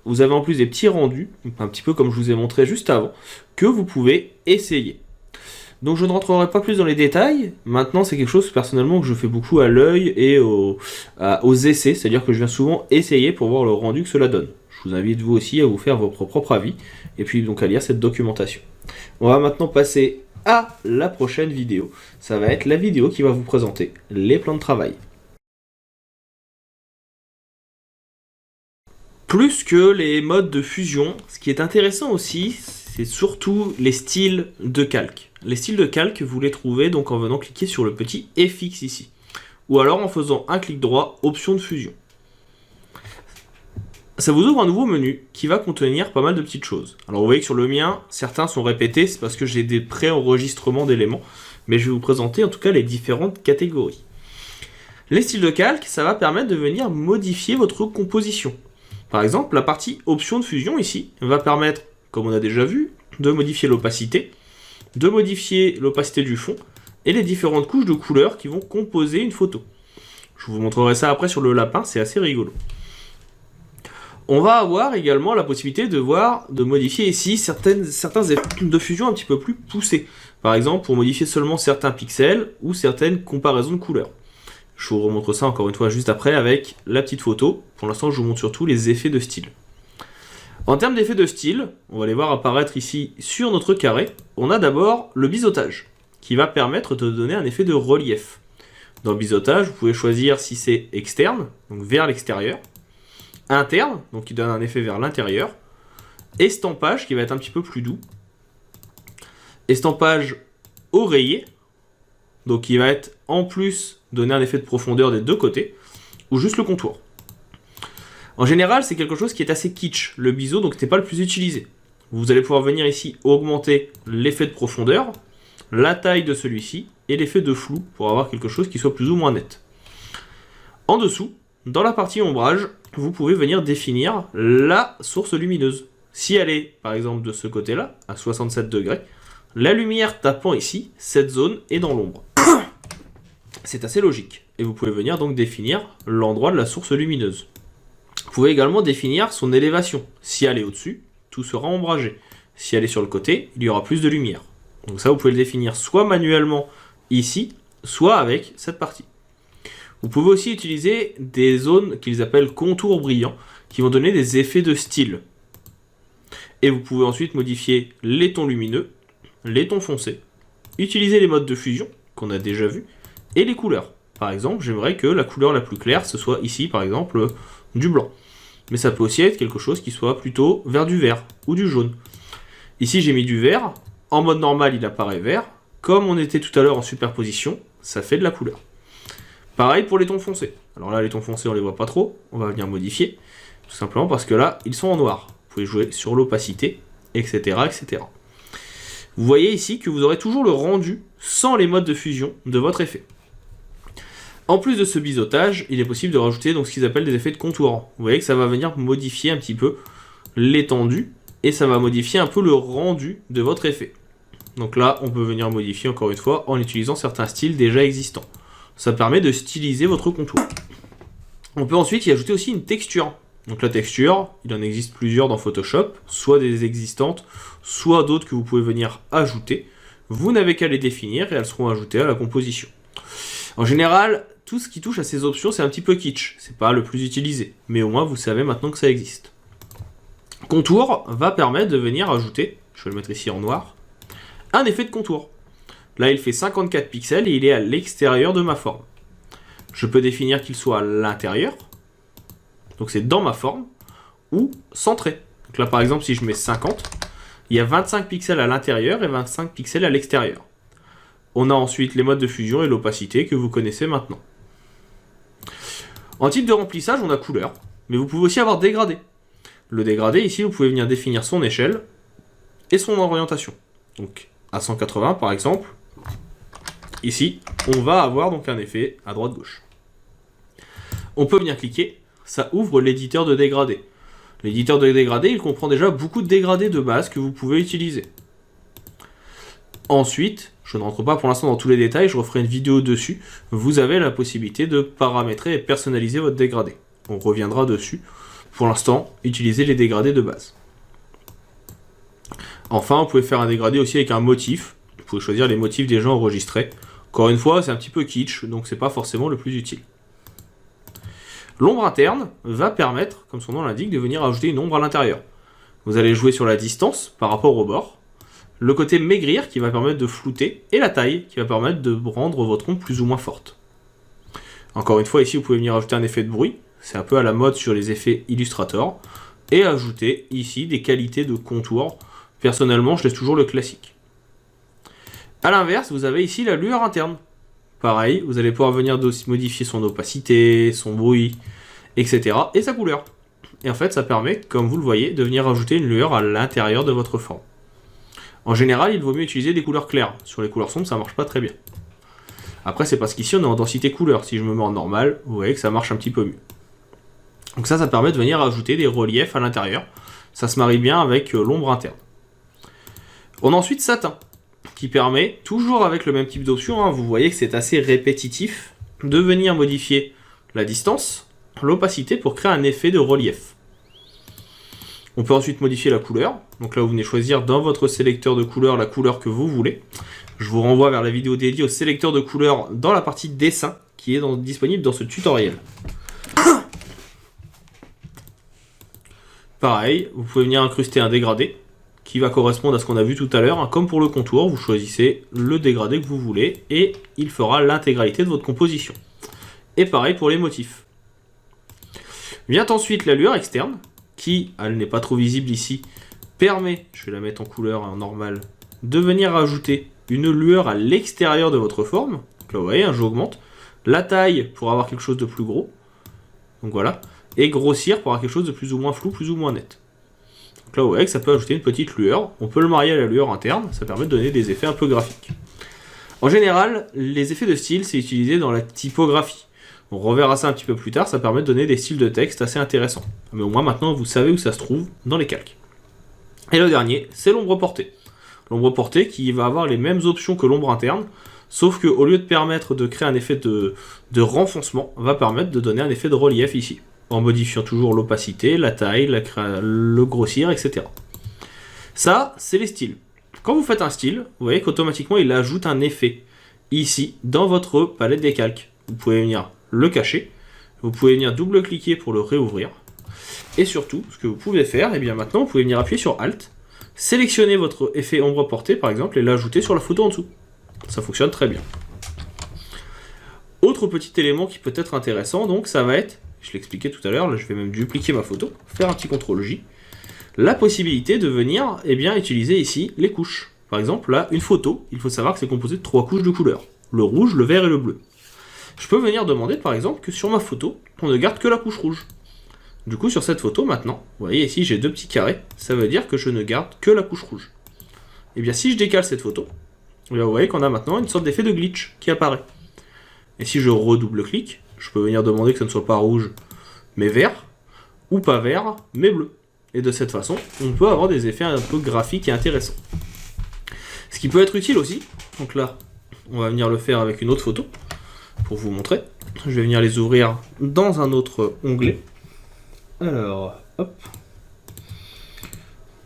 Vous avez en plus des petits rendus, un petit peu comme je vous ai montré juste avant, que vous pouvez essayer. Donc je ne rentrerai pas plus dans les détails. Maintenant, c'est quelque chose personnellement que je fais beaucoup à l'œil et aux essais, c'est-à-dire que je viens souvent essayer pour voir le rendu que cela donne. Je vous invite vous aussi à vous faire votre propre avis et puis donc à lire cette documentation. On va maintenant passer à la prochaine vidéo. Ça va être la vidéo qui va vous présenter les plans de travail. Plus que les modes de fusion, ce qui est intéressant aussi, c'est surtout les styles de calque. Les styles de calque, vous les trouvez donc en venant cliquer sur le petit FX ici. Ou alors en faisant un clic droit, option de fusion. Ça vous ouvre un nouveau menu qui va contenir pas mal de petites choses. Alors vous voyez que sur le mien, certains sont répétés, c'est parce que j'ai des pré-enregistrements d'éléments. Mais je vais vous présenter en tout cas les différentes catégories. Les styles de calque, ça va permettre de venir modifier votre composition. Par exemple, la partie option de fusion ici va permettre, comme on a déjà vu, de modifier l'opacité du fond et les différentes couches de couleurs qui vont composer une photo. Je vous montrerai ça après sur le lapin, c'est assez rigolo. On va avoir également la possibilité de modifier ici certains effets de fusion un petit peu plus poussés. Par exemple, pour modifier seulement certains pixels ou certaines comparaisons de couleurs. Je vous remontre ça encore une fois juste après avec la petite photo. Pour l'instant, je vous montre surtout les effets de style. En termes d'effets de style, on va les voir apparaître ici sur notre carré. On a d'abord le biseautage, qui va permettre de donner un effet de relief. Dans le biseautage, vous pouvez choisir si c'est externe, donc vers l'extérieur, interne, donc qui donne un effet vers l'intérieur, estampage, qui va être un petit peu plus doux, estampage oreiller, donc qui va être en plus donner un effet de profondeur des deux côtés, ou juste le contour. En général, c'est quelque chose qui est assez kitsch, le biseau, donc c'est pas le plus utilisé. Vous allez pouvoir venir ici augmenter l'effet de profondeur, la taille de celui-ci, et l'effet de flou, pour avoir quelque chose qui soit plus ou moins net. En dessous, dans la partie ombrage, vous pouvez venir définir la source lumineuse. Si elle est, par exemple, de ce côté-là, à 67 degrés, la lumière tapant ici, cette zone est dans l'ombre. C'est assez logique. Et vous pouvez venir donc définir l'endroit de la source lumineuse. Vous pouvez également définir son élévation. Si elle est au-dessus, tout sera ombragé. Si elle est sur le côté, il y aura plus de lumière. Donc ça, vous pouvez le définir soit manuellement ici, soit avec cette partie. Vous pouvez aussi utiliser des zones qu'ils appellent contours brillants, qui vont donner des effets de style. Et vous pouvez ensuite modifier les tons lumineux, les tons foncés, utiliser les modes de fusion, qu'on a déjà vu, et les couleurs. Par exemple, j'aimerais que la couleur la plus claire, ce soit ici, par exemple, du blanc. Mais ça peut aussi être quelque chose qui soit plutôt vers du vert ou du jaune. Ici, j'ai mis du vert. En mode normal, il apparaît vert. Comme on était tout à l'heure en superposition, ça fait de la couleur. Pareil pour les tons foncés. Alors là, les tons foncés, on les voit pas trop. On va venir modifier. Tout simplement parce que là, ils sont en noir. Vous pouvez jouer sur l'opacité, etc., etc. Vous voyez ici que vous aurez toujours le rendu sans les modes de fusion de votre effet. En plus de ce biseautage, il est possible de rajouter donc ce qu'ils appellent des effets de contour. Vous voyez que ça va venir modifier un petit peu l'étendue et ça va modifier un peu le rendu de votre effet. Donc là, on peut venir modifier encore une fois en utilisant certains styles déjà existants. Ça permet de styliser votre contour. On peut ensuite y ajouter aussi une texture. Donc la texture, il en existe plusieurs dans Photoshop, soit des existantes, soit d'autres que vous pouvez venir ajouter. Vous n'avez qu'à les définir et elles seront ajoutées à la composition. En général, tout ce qui touche à ces options, c'est un petit peu kitsch. C'est pas le plus utilisé, mais au moins vous savez maintenant que ça existe. Contour va permettre de venir ajouter, je vais le mettre ici en noir, un effet de contour. Là, il fait 54 pixels et il est à l'extérieur de ma forme. Je peux définir qu'il soit à l'intérieur, donc c'est dans ma forme, ou centré. Donc là, par exemple, si je mets 50, il y a 25 pixels à l'intérieur et 25 pixels à l'extérieur. On a ensuite les modes de fusion et l'opacité que vous connaissez maintenant. En type de remplissage, on a couleur, mais vous pouvez aussi avoir dégradé. Le dégradé, ici, vous pouvez venir définir son échelle et son orientation. Donc, à 180, par exemple, ici, on va avoir donc un effet à droite-gauche. On peut venir cliquer, ça ouvre l'éditeur de dégradé. L'éditeur de dégradé, il comprend déjà beaucoup de dégradés de base que vous pouvez utiliser. Ensuite, je ne rentre pas pour l'instant dans tous les détails, je referai une vidéo dessus. Vous avez la possibilité de paramétrer et personnaliser votre dégradé. On reviendra dessus. Pour l'instant, utilisez les dégradés de base. Enfin, vous pouvez faire un dégradé aussi avec un motif. Vous pouvez choisir les motifs déjà enregistrés. Encore une fois, c'est un petit peu kitsch, donc c'est pas forcément le plus utile. L'ombre interne va permettre, comme son nom l'indique, de venir ajouter une ombre à l'intérieur. Vous allez jouer sur la distance par rapport au bord, le côté maigrir qui va permettre de flouter, et la taille qui va permettre de rendre votre ombre plus ou moins forte. Encore une fois, ici, vous pouvez venir ajouter un effet de bruit. C'est un peu à la mode sur les effets Illustrator. Et ajouter ici des qualités de contour. Personnellement, je laisse toujours le classique. A l'inverse, vous avez ici la lueur interne. Pareil, vous allez pouvoir venir modifier son opacité, son bruit, etc. et sa couleur. Et en fait, ça permet, comme vous le voyez, de venir ajouter une lueur à l'intérieur de votre forme. En général, il vaut mieux utiliser des couleurs claires. Sur les couleurs sombres, ça marche pas très bien. Après, c'est parce qu'ici, on est en densité couleur. Si je me mets en normal, vous voyez que ça marche un petit peu mieux. Donc ça permet de venir ajouter des reliefs à l'intérieur. Ça se marie bien avec l'ombre interne. On a ensuite satin, qui permet, toujours avec le même type d'option, vous voyez que c'est assez répétitif, de venir modifier la distance, l'opacité pour créer un effet de relief. On peut ensuite modifier la couleur. Donc là, vous venez choisir dans votre sélecteur de couleurs la couleur que vous voulez. Je vous renvoie vers la vidéo dédiée au sélecteur de couleurs dans la partie dessin, qui est disponible dans ce tutoriel. Pareil, vous pouvez venir incruster un dégradé qui va correspondre à ce qu'on a vu tout à l'heure. Comme pour le contour, vous choisissez le dégradé que vous voulez et il fera l'intégralité de votre composition. Et pareil pour les motifs. Vient ensuite la lueur externe qui, elle n'est pas trop visible ici, permet, je vais la mettre en couleur en normal, de venir ajouter une lueur à l'extérieur de votre forme. Donc là, vous voyez, j'augmente la taille pour avoir quelque chose de plus gros. Donc voilà. Et grossir pour avoir quelque chose de plus ou moins flou, plus ou moins net. Donc là, vous voyez que ça peut ajouter une petite lueur. On peut le marier à la lueur interne, ça permet de donner des effets un peu graphiques. En général, les effets de style, c'est utilisé dans la typographie. On reverra ça un petit peu plus tard, ça permet de donner des styles de texte assez intéressants. Mais au moins maintenant, vous savez où ça se trouve dans les calques. Et le dernier, c'est l'ombre portée. L'ombre portée qui va avoir les mêmes options que l'ombre interne, sauf qu'au lieu de permettre de créer un effet de renfoncement, va permettre de donner un effet de relief ici, en modifiant toujours l'opacité, la taille, le grossir, etc. Ça, c'est les styles. Quand vous faites un style, vous voyez qu'automatiquement, il ajoute un effet ici, dans votre palette des calques. Vous pouvez venir le cacher, vous pouvez venir double-cliquer pour le réouvrir, et surtout, ce que vous pouvez faire, et bien maintenant, vous pouvez venir appuyer sur Alt, sélectionner votre effet ombre portée, par exemple, et l'ajouter sur la photo en dessous. Ça fonctionne très bien. Autre petit élément qui peut être intéressant, donc, ça va être, je l'expliquais tout à l'heure, là je vais même dupliquer ma photo, faire un petit CTRL-J, la possibilité de venir utiliser ici les couches. Par exemple, là, une photo, il faut savoir que c'est composé de 3 couches de couleurs. Le rouge, le vert et le bleu. Je peux venir demander, par exemple, que sur ma photo, on ne garde que la couche rouge. Du coup, sur cette photo, maintenant, vous voyez ici, j'ai 2 petits carrés, ça veut dire que je ne garde que la couche rouge. Et bien, si je décale cette photo, vous voyez qu'on a maintenant une sorte d'effet de glitch qui apparaît. Et si je redouble-clique, je peux venir demander que ce ne soit pas rouge, mais vert, ou pas vert, mais bleu. Et de cette façon, on peut avoir des effets un peu graphiques et intéressants. Ce qui peut être utile aussi, donc là, on va venir le faire avec une autre photo, pour vous montrer. Je vais venir les ouvrir dans un autre onglet. Alors, hop.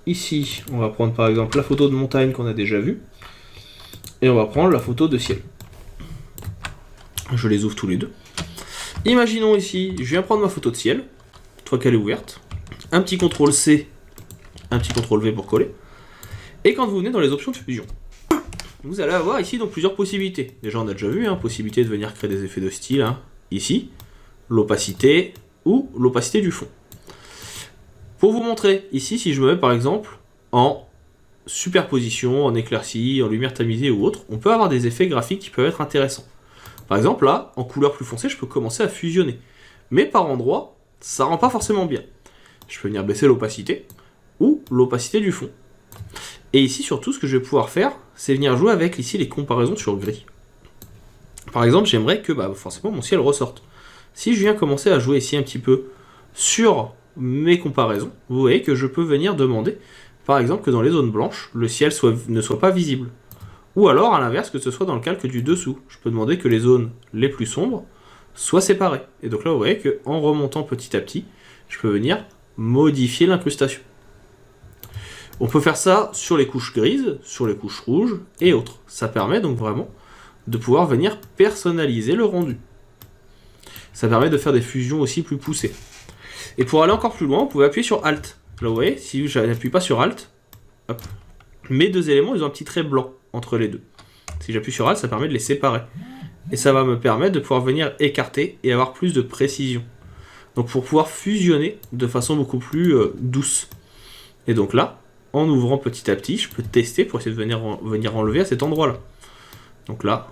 Ici, on va prendre par exemple la photo de montagne qu'on a déjà vue. Et on va prendre la photo de ciel. Je les ouvre tous les deux. Imaginons ici, je viens prendre ma photo de ciel, une fois qu'elle est ouverte. Un petit CTRL-C, un petit CTRL-V pour coller. Et quand vous venez dans les options de fusion, vous allez avoir ici donc plusieurs possibilités. Déjà on a déjà vu, possibilité de venir créer des effets de style, ici, l'opacité ou l'opacité du fond. Pour vous montrer, ici si je me mets par exemple en superposition, en éclaircie, en lumière tamisée ou autre, on peut avoir des effets graphiques qui peuvent être intéressants. Par exemple là, en couleur plus foncée, je peux commencer à fusionner. Mais par endroit, ça rend pas forcément bien. Je peux venir baisser l'opacité ou l'opacité du fond. Et ici surtout, ce que je vais pouvoir faire, c'est venir jouer avec ici les comparaisons sur gris. Par exemple, j'aimerais que forcément mon ciel ressorte. Si je viens commencer à jouer ici un petit peu sur mes comparaisons, vous voyez que je peux venir demander, par exemple, que dans les zones blanches, le ciel ne soit pas visible. Ou alors, à l'inverse, que ce soit dans le calque du dessous. Je peux demander que les zones les plus sombres soient séparées. Et donc là, vous voyez qu'en remontant petit à petit, je peux venir modifier l'incrustation. On peut faire ça sur les couches grises, sur les couches rouges et autres. Ça permet donc vraiment de pouvoir venir personnaliser le rendu. Ça permet de faire des fusions aussi plus poussées. Et pour aller encore plus loin, vous pouvez appuyer sur Alt. Là, vous voyez, si je n'appuie pas sur Alt, hop, mes deux éléments, ils ont un petit trait blanc entre les deux. Si j'appuie sur Alt, ça permet de les séparer. Et ça va me permettre de pouvoir venir écarter et avoir plus de précision. Donc pour pouvoir fusionner de façon beaucoup plus douce. Et donc là, en ouvrant petit à petit, je peux tester pour essayer de venir enlever à cet endroit-là. Donc là,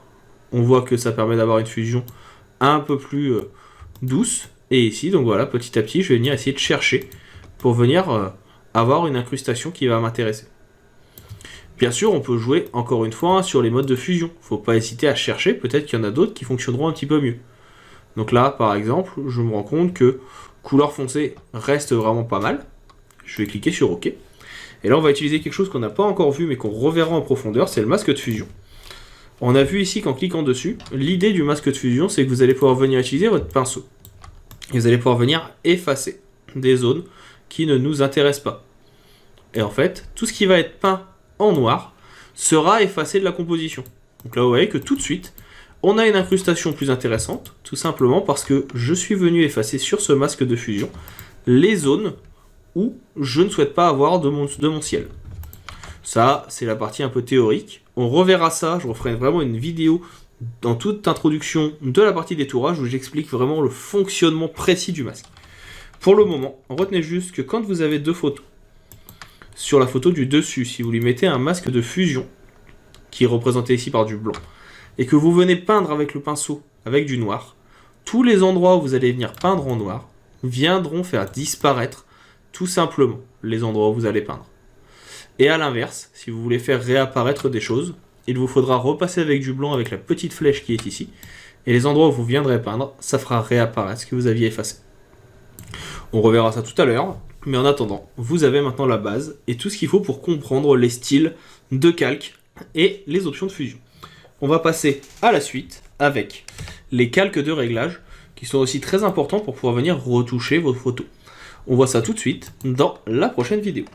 on voit que ça permet d'avoir une fusion un peu plus douce. Et ici, donc voilà, petit à petit, je vais venir essayer de chercher pour venir avoir une incrustation qui va m'intéresser. Bien sûr, on peut jouer encore une fois sur les modes de fusion. Faut pas hésiter à chercher, peut-être qu'il y en a d'autres qui fonctionneront un petit peu mieux. Donc là, par exemple, je me rends compte que couleur foncée reste vraiment pas mal. Je vais cliquer sur OK. Et là, on va utiliser quelque chose qu'on n'a pas encore vu, mais qu'on reverra en profondeur, c'est le masque de fusion. On a vu ici qu'en cliquant dessus, l'idée du masque de fusion, c'est que vous allez pouvoir venir utiliser votre pinceau. Et vous allez pouvoir venir effacer des zones qui ne nous intéressent pas. Et en fait, tout ce qui va être peint en noir sera effacé de la composition. Donc là, vous voyez que tout de suite, on a une incrustation plus intéressante, tout simplement parce que je suis venu effacer sur ce masque de fusion les zones où je ne souhaite pas avoir de mon ciel. Ça, c'est la partie un peu théorique. On reverra ça, je referai vraiment une vidéo dans toute introduction de la partie des tourages où j'explique vraiment le fonctionnement précis du masque. Pour le moment, retenez juste que quand vous avez deux photos, sur la photo du dessus, si vous lui mettez un masque de fusion, qui est représenté ici par du blanc, et que vous venez peindre avec le pinceau, avec du noir, tous les endroits où vous allez venir peindre en noir viendront faire disparaître tout simplement les endroits où vous allez peindre. Et à l'inverse, si vous voulez faire réapparaître des choses, il vous faudra repasser avec du blanc avec la petite flèche qui est ici, et les endroits où vous viendrez peindre, ça fera réapparaître ce que vous aviez effacé. On reverra ça tout à l'heure, mais en attendant, vous avez maintenant la base et tout ce qu'il faut pour comprendre les styles de calque et les options de fusion. On va passer à la suite avec les calques de réglage qui sont aussi très importants pour pouvoir venir retoucher vos photos. On voit ça tout de suite dans la prochaine vidéo.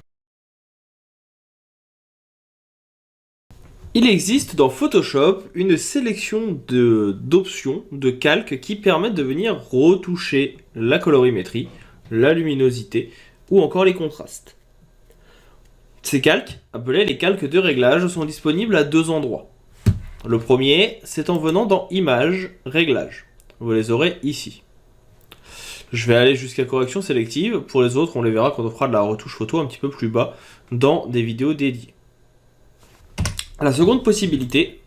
Il existe dans Photoshop une sélection d'options de calques qui permettent de venir retoucher la colorimétrie, la luminosité ou encore les contrastes. Ces calques, appelés les calques de réglage, sont disponibles à deux endroits. Le premier, c'est en venant dans Images, Réglages. Vous les aurez ici. Je vais aller jusqu'à correction sélective. Pour les autres, on les verra quand on fera de la retouche photo un petit peu plus bas dans des vidéos dédiées. La seconde possibilité,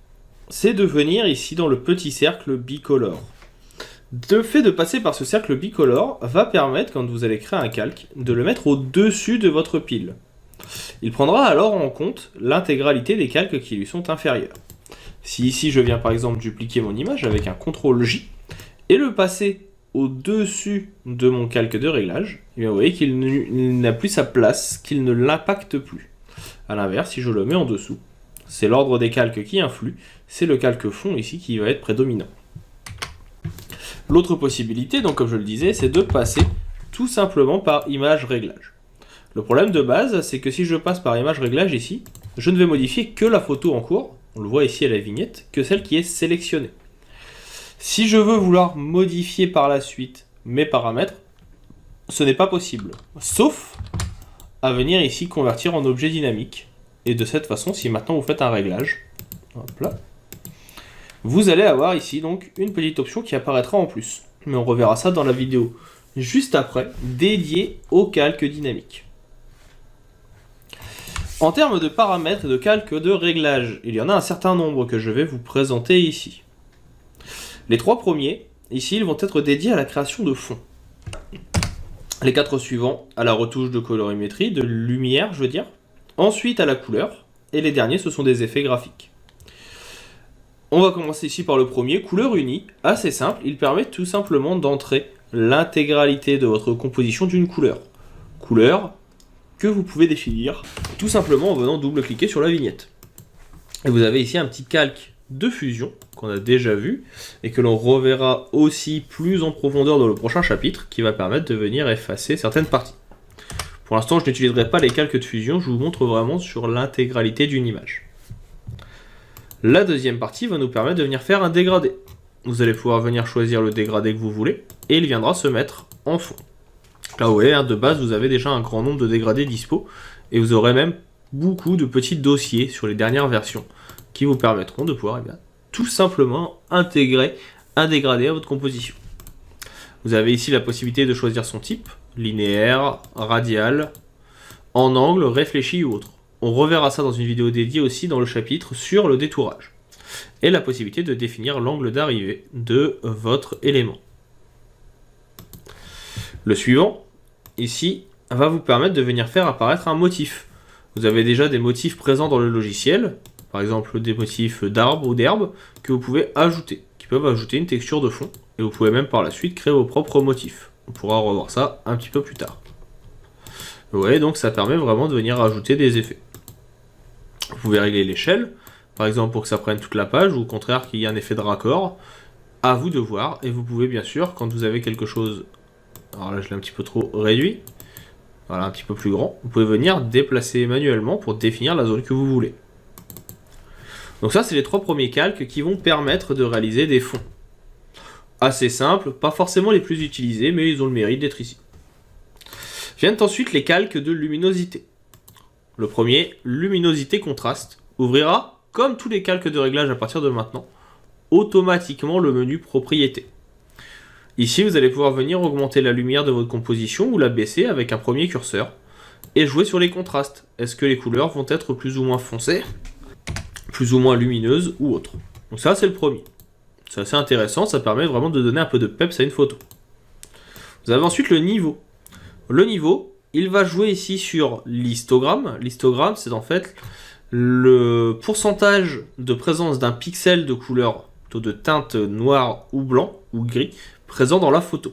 c'est de venir ici dans le petit cercle bicolore. Le fait de passer par ce cercle bicolore va permettre, quand vous allez créer un calque, de le mettre au-dessus de votre pile. Il prendra alors en compte l'intégralité des calques qui lui sont inférieurs. Si ici je viens par exemple dupliquer mon image avec un CTRL-J et le passer au-dessus de mon calque de réglage, et bien vous voyez qu'il n'a plus sa place, qu'il ne l'impacte plus. A l'inverse, si je le mets en dessous, c'est l'ordre des calques qui influe, c'est le calque fond ici qui va être prédominant. L'autre possibilité, donc comme je le disais, c'est de passer tout simplement par image réglage. Le problème de base, c'est que si je passe par image réglage ici, je ne vais modifier que la photo en cours, on le voit ici à la vignette, que celle qui est sélectionnée. Si je veux vouloir modifier par la suite mes paramètres, ce n'est pas possible, sauf à venir ici convertir en objet dynamique. Et de cette façon, si maintenant vous faites un réglage, hop là, vous allez avoir ici donc une petite option qui apparaîtra en plus. Mais on reverra ça dans la vidéo juste après, dédiée au calque dynamique. En termes de paramètres et de calque de réglage, il y en a un certain nombre que je vais vous présenter ici. Les 3 premiers, ici, ils vont être dédiés à la création de fonds. Les 4 suivants, à la retouche de colorimétrie, de lumière, je veux dire. Ensuite, à la couleur. Et les derniers, ce sont des effets graphiques. On va commencer ici par le premier, couleur unie. Assez simple, il permet tout simplement d'entrer l'intégralité de votre composition d'une couleur. Couleur que vous pouvez définir tout simplement en venant double-cliquer sur la vignette. Et vous avez ici un petit calque de fusion qu'on a déjà vu et que l'on reverra aussi plus en profondeur dans le prochain chapitre qui va permettre de venir effacer certaines parties. Pour l'instant, je n'utiliserai pas les calques de fusion, je vous montre vraiment sur l'intégralité d'une image. La deuxième partie va nous permettre de venir faire un dégradé. Vous allez pouvoir venir choisir le dégradé que vous voulez et il viendra se mettre en fond. Là vous voyez, de base, vous avez déjà un grand nombre de dégradés dispo et vous aurez même beaucoup de petits dossiers sur les dernières versions qui vous permettront de pouvoir tout simplement intégrer un dégradé à votre composition. Vous avez ici la possibilité de choisir son type, linéaire, radial, en angle, réfléchi ou autre. On reverra ça dans une vidéo dédiée aussi dans le chapitre sur le détourage. Et la possibilité de définir l'angle d'arrivée de votre élément. Le suivant, ici, va vous permettre de venir faire apparaître un motif. Vous avez déjà des motifs présents dans le logiciel, par exemple des motifs d'arbres ou d'herbes, que vous pouvez ajouter, qui peuvent ajouter une texture de fond, et vous pouvez même par la suite créer vos propres motifs. On pourra revoir ça un petit peu plus tard. Vous voyez, donc ça permet vraiment de venir ajouter des effets. Vous pouvez régler l'échelle, par exemple pour que ça prenne toute la page, ou au contraire qu'il y ait un effet de raccord, à vous de voir, et vous pouvez bien sûr, quand vous avez quelque chose, alors là je l'ai un petit peu trop réduit, voilà, un petit peu plus grand, vous pouvez venir déplacer manuellement pour définir la zone que vous voulez. Donc ça, c'est les 3 premiers calques qui vont permettre de réaliser des fonds. Assez simples, pas forcément les plus utilisés, mais ils ont le mérite d'être ici. Viennent ensuite les calques de luminosité. Le premier, luminosité contraste, ouvrira, comme tous les calques de réglage à partir de maintenant, automatiquement le menu propriété. Ici, vous allez pouvoir venir augmenter la lumière de votre composition ou la baisser avec un premier curseur et jouer sur les contrastes. Est-ce que les couleurs vont être plus ou moins foncées, plus ou moins lumineuses ou autres. Donc ça, c'est le premier. C'est assez intéressant, ça permet vraiment de donner un peu de peps à une photo. Vous avez ensuite le niveau. Le niveau, il va jouer ici sur l'histogramme. L'histogramme, c'est en fait le pourcentage de présence d'un pixel de couleur, plutôt de teinte noire ou blanc ou gris, présent dans la photo.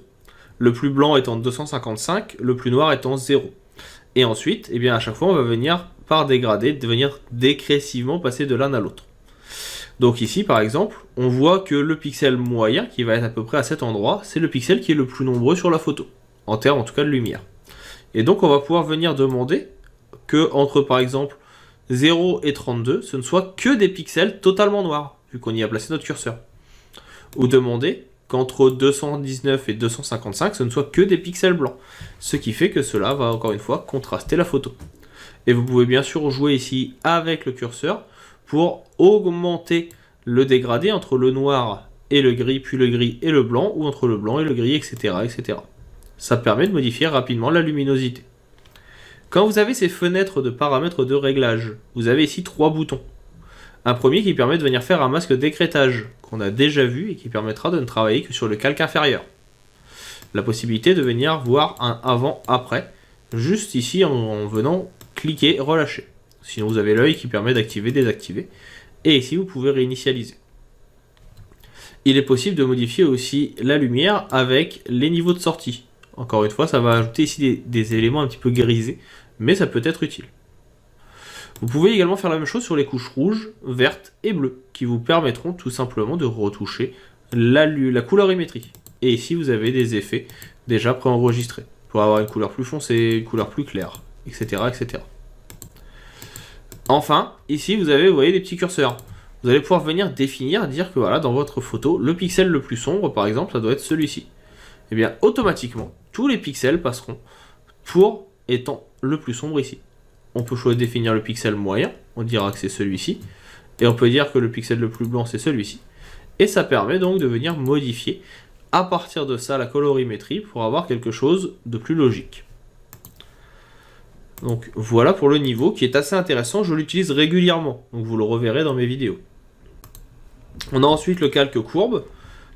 Le plus blanc étant 255, le plus noir étant 0. Et ensuite, eh bien, à chaque fois, on va venir par dégradé, de venir dégressivement passer de l'un à l'autre. Donc ici, par exemple, on voit que le pixel moyen, qui va être à peu près à cet endroit, c'est le pixel qui est le plus nombreux sur la photo, en termes en tout cas de lumière. Et donc on va pouvoir venir demander que entre par exemple 0 et 32, ce ne soit que des pixels totalement noirs, vu qu'on y a placé notre curseur. Ou demander qu'entre 219 et 255, ce ne soit que des pixels blancs, ce qui fait que cela va encore une fois contraster la photo. Et vous pouvez bien sûr jouer ici avec le curseur pour augmenter le dégradé entre le noir et le gris, puis le gris et le blanc, ou entre le blanc et le gris, etc. etc. Ça permet de modifier rapidement la luminosité. Quand vous avez ces fenêtres de paramètres de réglage, vous avez ici 3 boutons. Un premier qui permet de venir faire un masque d'écrêtage, qu'on a déjà vu et qui permettra de ne travailler que sur le calque inférieur. La possibilité de venir voir un avant-après, juste ici en venant cliquer, relâcher. Sinon vous avez l'œil qui permet d'activer, désactiver. Et ici, vous pouvez réinitialiser. Il est possible de modifier aussi la lumière avec les niveaux de sortie. Encore une fois, ça va ajouter ici des éléments un petit peu grisés, mais ça peut être utile. Vous pouvez également faire la même chose sur les couches rouges, vertes et bleues, qui vous permettront tout simplement de retoucher la colorimétrie. Et ici, vous avez des effets déjà préenregistrés, pour avoir une couleur plus foncée, une couleur plus claire, etc. etc. Enfin, ici, vous voyez, des petits curseurs. Vous allez pouvoir venir définir, dire que voilà, dans votre photo, le pixel le plus sombre, par exemple, ça doit être celui-ci. Et bien, automatiquement, tous les pixels passeront pour étant le plus sombre ici. On peut choisir de définir le pixel moyen, on dira que c'est celui-ci, et on peut dire que le pixel le plus blanc, c'est celui-ci. Et ça permet donc de venir modifier à partir de ça la colorimétrie pour avoir quelque chose de plus logique. Donc voilà pour le niveau qui est assez intéressant, je l'utilise régulièrement, donc vous le reverrez dans mes vidéos. On a ensuite le calque courbe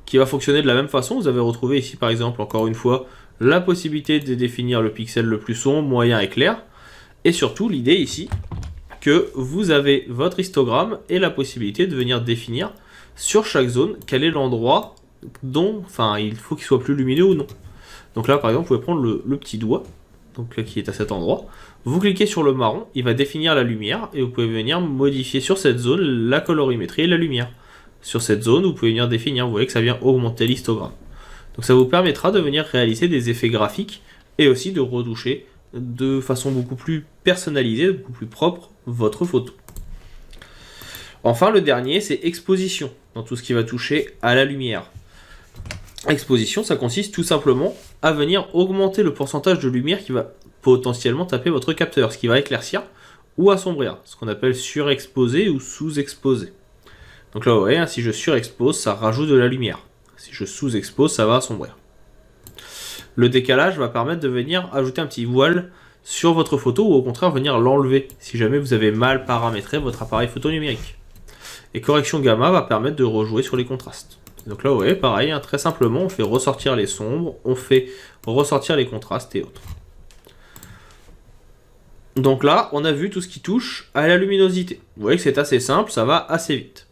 qui va fonctionner de la même façon. Vous avez retrouvé ici par exemple encore une fois la possibilité de définir le pixel le plus sombre, moyen et clair. Et surtout l'idée ici que vous avez votre histogramme et la possibilité de venir définir sur chaque zone quel est l'endroit dont il faut qu'il soit plus lumineux ou non. Donc là par exemple vous pouvez prendre le petit doigt, donc là, qui est à cet endroit. Vous cliquez sur le marron, il va définir la lumière et vous pouvez venir modifier sur cette zone la colorimétrie et la lumière. Sur cette zone, vous pouvez venir définir, vous voyez que ça vient augmenter l'histogramme. Donc ça vous permettra de venir réaliser des effets graphiques et aussi de retoucher de façon beaucoup plus personnalisée, beaucoup plus propre votre photo. Enfin, le dernier, c'est exposition, dans tout ce qui va toucher à la lumière. Exposition, ça consiste tout simplement à venir augmenter le pourcentage de lumière qui va potentiellement taper votre capteur, ce qui va éclaircir ou assombrir, ce qu'on appelle surexposer ou sous-exposer. Donc là, vous voyez, si je surexpose, ça rajoute de la lumière. Si je sous-expose, ça va assombrir. Le décalage va permettre de venir ajouter un petit voile sur votre photo ou au contraire venir l'enlever si jamais vous avez mal paramétré votre appareil photo numérique. Et correction gamma va permettre de rejouer sur les contrastes. Donc là, vous voyez, pareil, très simplement, on fait ressortir les sombres, on fait ressortir les contrastes et autres. Donc là, on a vu tout ce qui touche à la luminosité. Vous voyez que c'est assez simple, ça va assez vite.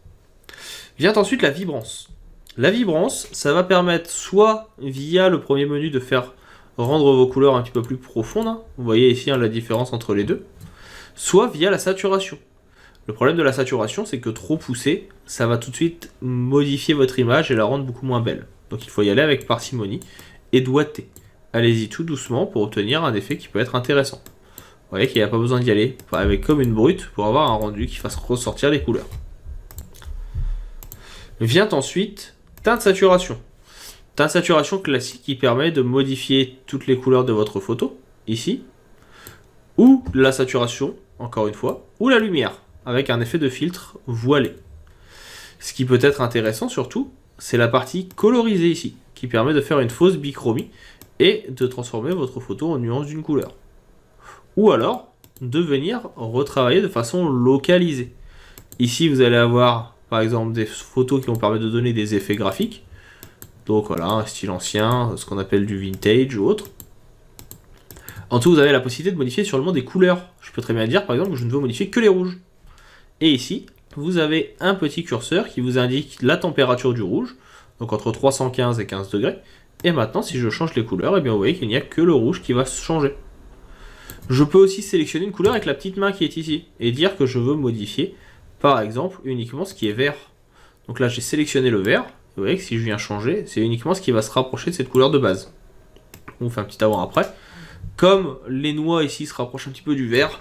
Vient ensuite la vibrance. La vibrance, ça va permettre soit via le premier menu de faire rendre vos couleurs un petit peu plus profondes, vous voyez ici la différence entre les deux, soit via la saturation. Le problème de la saturation, c'est que trop poussé, ça va tout de suite modifier votre image et la rendre beaucoup moins belle. Donc il faut y aller avec parcimonie et doigté. Allez-y tout doucement pour obtenir un effet qui peut être intéressant. Vous voyez qu'il n'y a pas besoin d'y aller avec comme une brute pour avoir un rendu qui fasse ressortir les couleurs. Vient ensuite teinte saturation. Teinte saturation classique qui permet de modifier toutes les couleurs de votre photo, ici, ou la saturation, encore une fois, ou la lumière, avec un effet de filtre voilé. Ce qui peut être intéressant surtout, c'est la partie colorisée ici, qui permet de faire une fausse bichromie et de transformer votre photo en nuance d'une couleur. Ou alors, de venir retravailler de façon localisée. Ici, vous allez avoir, par exemple, des photos qui vont permettre de donner des effets graphiques. Donc voilà, un style ancien, ce qu'on appelle du vintage ou autre. En tout, vous avez la possibilité de modifier sûrement des couleurs. Je peux très bien dire, par exemple, que je ne veux modifier que les rouges. Et ici, vous avez un petit curseur qui vous indique la température du rouge, donc entre 315 et 15 degrés. Et maintenant, si je change les couleurs, eh bien, vous voyez qu'il n'y a que le rouge qui va changer. Je peux aussi sélectionner une couleur avec la petite main qui est ici, et dire que je veux modifier, par exemple, uniquement ce qui est vert. Donc là, j'ai sélectionné le vert. Vous voyez que si je viens changer, c'est uniquement ce qui va se rapprocher de cette couleur de base. On fait un petit avant-après. Comme les noix ici se rapprochent un petit peu du vert,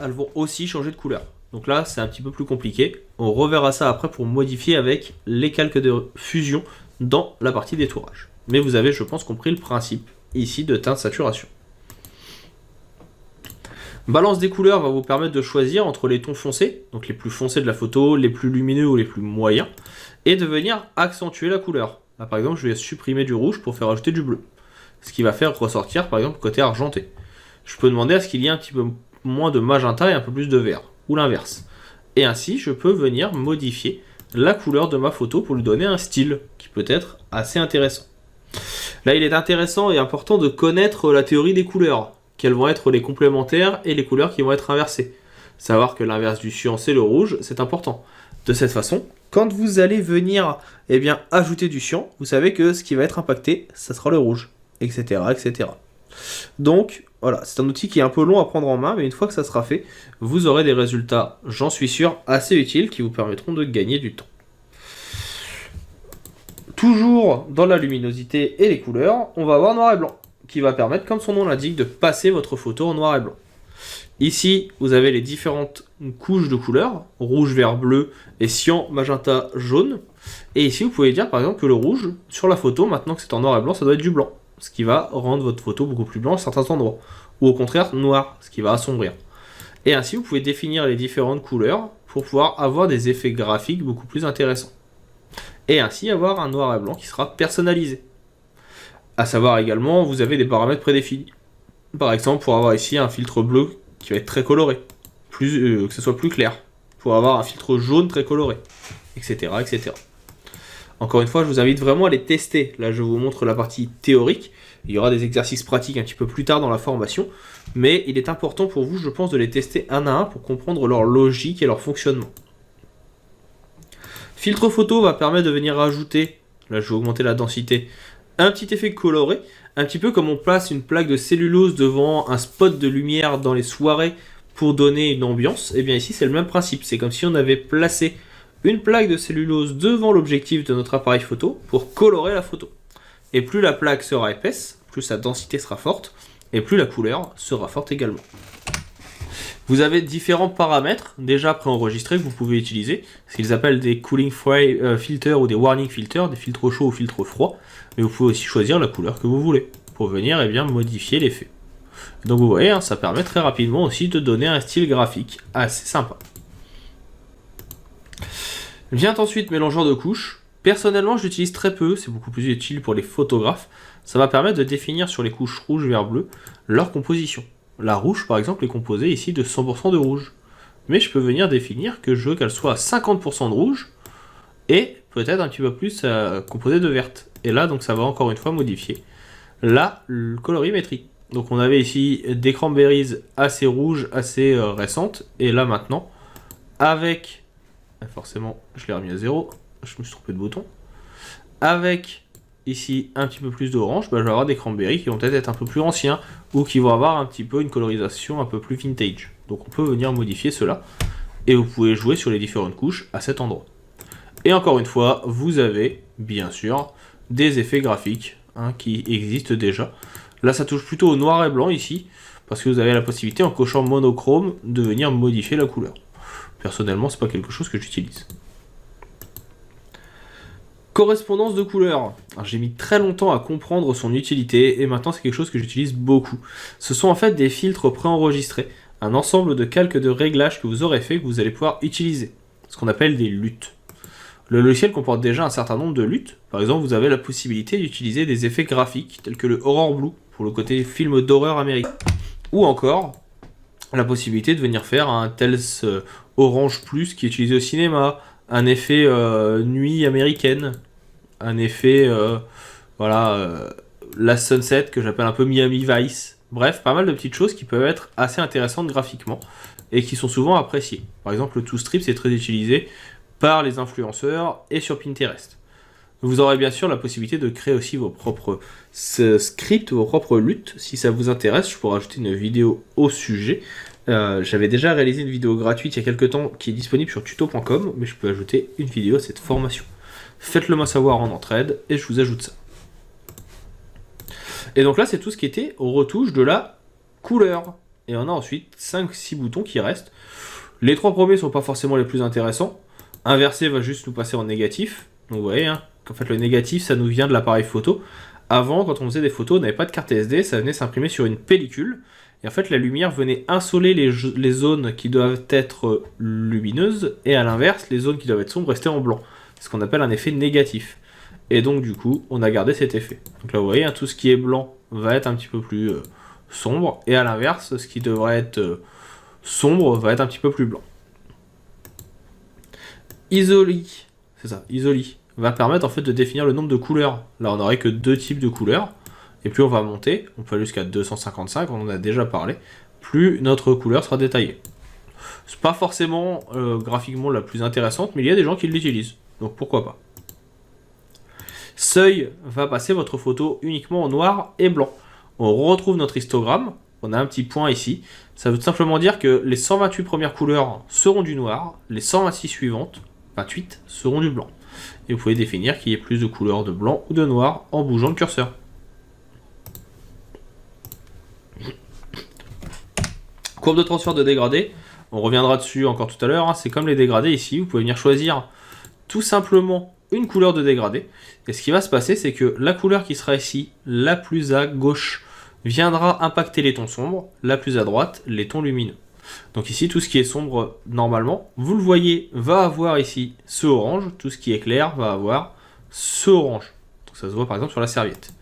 elles vont aussi changer de couleur. Donc là, c'est un petit peu plus compliqué. On reverra ça après pour modifier avec les calques de fusion dans la partie détourage. Mais vous avez, je pense, compris le principe ici de teinte saturation. Balance des couleurs va vous permettre de choisir entre les tons foncés, donc les plus foncés de la photo, les plus lumineux ou les plus moyens, et de venir accentuer la couleur. Là, par exemple, je vais supprimer du rouge pour faire ajouter du bleu, ce qui va faire ressortir, par exemple, le côté argenté. Je peux demander à ce qu'il y ait un petit peu moins de magenta et un peu plus de vert, ou l'inverse. Et ainsi, je peux venir modifier la couleur de ma photo pour lui donner un style qui peut être assez intéressant. Là, il est intéressant et important de connaître la théorie des couleurs. Quels vont être les complémentaires et les couleurs qui vont être inversées. Savoir que l'inverse du cyan, c'est le rouge, c'est important. De cette façon, quand vous allez venir ajouter du cyan, vous savez que ce qui va être impacté, ça sera le rouge, etc. etc. Donc, voilà, c'est un outil qui est un peu long à prendre en main, mais une fois que ça sera fait, vous aurez des résultats, j'en suis sûr, assez utiles qui vous permettront de gagner du temps. Toujours dans la luminosité et les couleurs, on va avoir noir et blanc, qui va permettre, comme son nom l'indique, de passer votre photo en noir et blanc. Ici, vous avez les différentes couches de couleurs, rouge, vert, bleu, et cyan, magenta, jaune. Et ici, vous pouvez dire par exemple que le rouge, sur la photo, maintenant que c'est en noir et blanc, ça doit être du blanc, ce qui va rendre votre photo beaucoup plus blanc à certains endroits. Ou au contraire, noir, ce qui va assombrir. Et ainsi, vous pouvez définir les différentes couleurs pour pouvoir avoir des effets graphiques beaucoup plus intéressants. Et ainsi avoir un noir et blanc qui sera personnalisé. A savoir également, vous avez des paramètres prédéfinis. Par exemple, pour avoir ici un filtre bleu qui va être très coloré, que ce soit plus clair, pour avoir un filtre jaune très coloré, etc., etc. Encore une fois, je vous invite vraiment à les tester. Là, je vous montre la partie théorique. Il y aura des exercices pratiques un petit peu plus tard dans la formation, mais il est important pour vous, je pense, de les tester un à un pour comprendre leur logique et leur fonctionnement. Filtre photo va permettre de venir rajouter, là je vais augmenter la densité, un petit effet coloré, un petit peu comme on place une plaque de cellulose devant un spot de lumière dans les soirées pour donner une ambiance. Et bien ici c'est le même principe, c'est comme si on avait placé une plaque de cellulose devant l'objectif de notre appareil photo pour colorer la photo. Et plus la plaque sera épaisse, plus sa densité sera forte, et plus la couleur sera forte également. Vous avez différents paramètres déjà préenregistrés que vous pouvez utiliser, ce qu'ils appellent des cooling filters ou des warning filters, des filtres chauds ou filtres froids, mais vous pouvez aussi choisir la couleur que vous voulez pour venir modifier l'effet. Donc vous voyez, ça permet très rapidement aussi de donner un style graphique assez sympa. Vient ensuite mélangeur de couches. Personnellement, je l'utilise très peu, c'est beaucoup plus utile pour les photographes. Ça va permettre de définir sur les couches rouge, vert, bleu leur composition. La rouge, par exemple, est composée ici de 100% de rouge. Mais je peux venir définir que je veux qu'elle soit à 50% de rouge et peut-être un petit peu plus composée de verte. Et là, donc, ça va encore une fois modifier la colorimétrie. Donc, on avait ici des cranberries assez rouges, assez récentes. Et là, maintenant, avec... Forcément, je l'ai remis à 0. Je me suis trompé de bouton. Avec... ici un petit peu plus d'orange, je vais avoir des cranberries qui vont peut-être être un peu plus anciens ou qui vont avoir un petit peu une colorisation un peu plus vintage. Donc on peut venir modifier cela et vous pouvez jouer sur les différentes couches à cet endroit. Et encore une fois, vous avez bien sûr des effets graphiques qui existent déjà. Là ça touche plutôt au noir et blanc ici parce que vous avez la possibilité en cochant monochrome de venir modifier la couleur. Personnellement, c'est pas quelque chose que j'utilise. Correspondance de couleurs. J'ai mis très longtemps à comprendre son utilité et maintenant c'est quelque chose que j'utilise beaucoup. Ce sont en fait des filtres préenregistrés, un ensemble de calques de réglages que vous aurez fait que vous allez pouvoir utiliser, ce qu'on appelle des LUT. Le logiciel comporte déjà un certain nombre de LUT. Par exemple, vous avez la possibilité d'utiliser des effets graphiques tels que le Horror Blue pour le côté film d'horreur américain, ou encore la possibilité de venir faire un Tels Orange Plus qui est utilisé au cinéma, un effet nuit américaine, un effet la Sunset que j'appelle un peu Miami Vice. Bref, pas mal de petites choses qui peuvent être assez intéressantes graphiquement et qui sont souvent appréciées. Par exemple, le TwoStrip c'est très utilisé par les influenceurs et sur Pinterest. Vous aurez bien sûr la possibilité de créer aussi vos propres scripts, vos propres LUT. Si ça vous intéresse, je pourrais ajouter une vidéo au sujet. J'avais déjà réalisé une vidéo gratuite il y a quelques temps qui est disponible sur tuto.com, mais je peux ajouter une vidéo à cette formation. Faites-le moi savoir en entraide et je vous ajoute ça. Et donc là, c'est tout ce qui était aux retouches de la couleur. Et on a ensuite 5-6 boutons qui restent. Les 3 premiers ne sont pas forcément les plus intéressants. Inverser va juste nous passer en négatif. Donc vous voyez, qu'en fait le négatif, ça nous vient de l'appareil photo. Avant, quand on faisait des photos, on n'avait pas de carte SD, ça venait s'imprimer sur une pellicule. Et en fait, la lumière venait insoler les zones qui doivent être lumineuses, et à l'inverse, les zones qui doivent être sombres restaient en blanc. C'est ce qu'on appelle un effet négatif. Et donc, du coup, on a gardé cet effet. Donc là, vous voyez, tout ce qui est blanc va être un petit peu plus sombre, et à l'inverse, ce qui devrait être sombre va être un petit peu plus blanc. Isoli, c'est ça, Isoli, va permettre en fait de définir le nombre de couleurs. Là, on n'aurait que 2 types de couleurs. Et plus on va monter, on peut aller jusqu'à 255, on en a déjà parlé, plus notre couleur sera détaillée. C'est pas forcément graphiquement la plus intéressante, mais il y a des gens qui l'utilisent. Donc pourquoi pas. Seuil va passer votre photo uniquement en noir et blanc. On retrouve notre histogramme. On a un petit point ici. Ça veut simplement dire que les 128 premières couleurs seront du noir. Les 126 suivantes, 28, seront du blanc. Et vous pouvez définir qu'il y ait plus de couleurs de blanc ou de noir en bougeant le curseur. Courbe de transfert de dégradé. On reviendra dessus encore tout à l'heure. C'est comme les dégradés ici. Vous pouvez venir choisir tout simplement une couleur de dégradé. Et ce qui va se passer, c'est que la couleur qui sera ici, la plus à gauche, viendra impacter les tons sombres, la plus à droite, les tons lumineux. Donc ici, tout ce qui est sombre, normalement, vous le voyez, va avoir ici ce orange. Tout ce qui est clair va avoir ce orange. Donc ça se voit par exemple sur la serviette.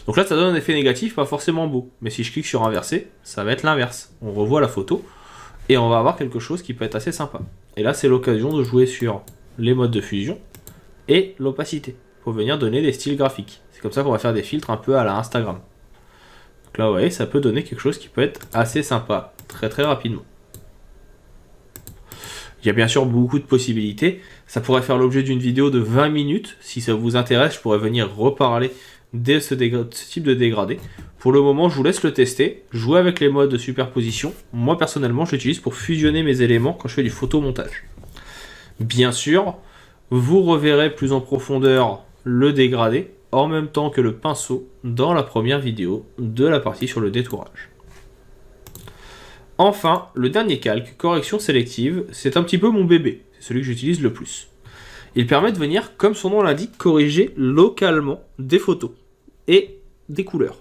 Donc là, ça donne un effet négatif, pas forcément beau. Mais si je clique sur inverser, ça va être l'inverse. On revoit la photo et on va avoir quelque chose qui peut être assez sympa. Et là, c'est l'occasion de jouer sur les modes de fusion et l'opacité pour venir donner des styles graphiques. C'est comme ça qu'on va faire des filtres un peu à la Instagram. Donc là, vous voyez, ça peut donner quelque chose qui peut être assez sympa, très très rapidement. Il y a bien sûr beaucoup de possibilités. Ça pourrait faire l'objet d'une vidéo de 20 minutes. Si ça vous intéresse, je pourrais venir reparler de ce type de dégradé. Pour le moment, je vous laisse le tester. Jouer avec les modes de superposition. Moi, personnellement, je l'utilise pour fusionner mes éléments quand je fais du photomontage. Bien sûr, vous reverrez plus en profondeur le dégradé en même temps que le pinceau dans la première vidéo de la partie sur le détourage. Enfin, le dernier calque, correction sélective, c'est un petit peu mon bébé, c'est celui que j'utilise le plus. Il permet de venir, comme son nom l'indique, corriger localement des photos et des couleurs.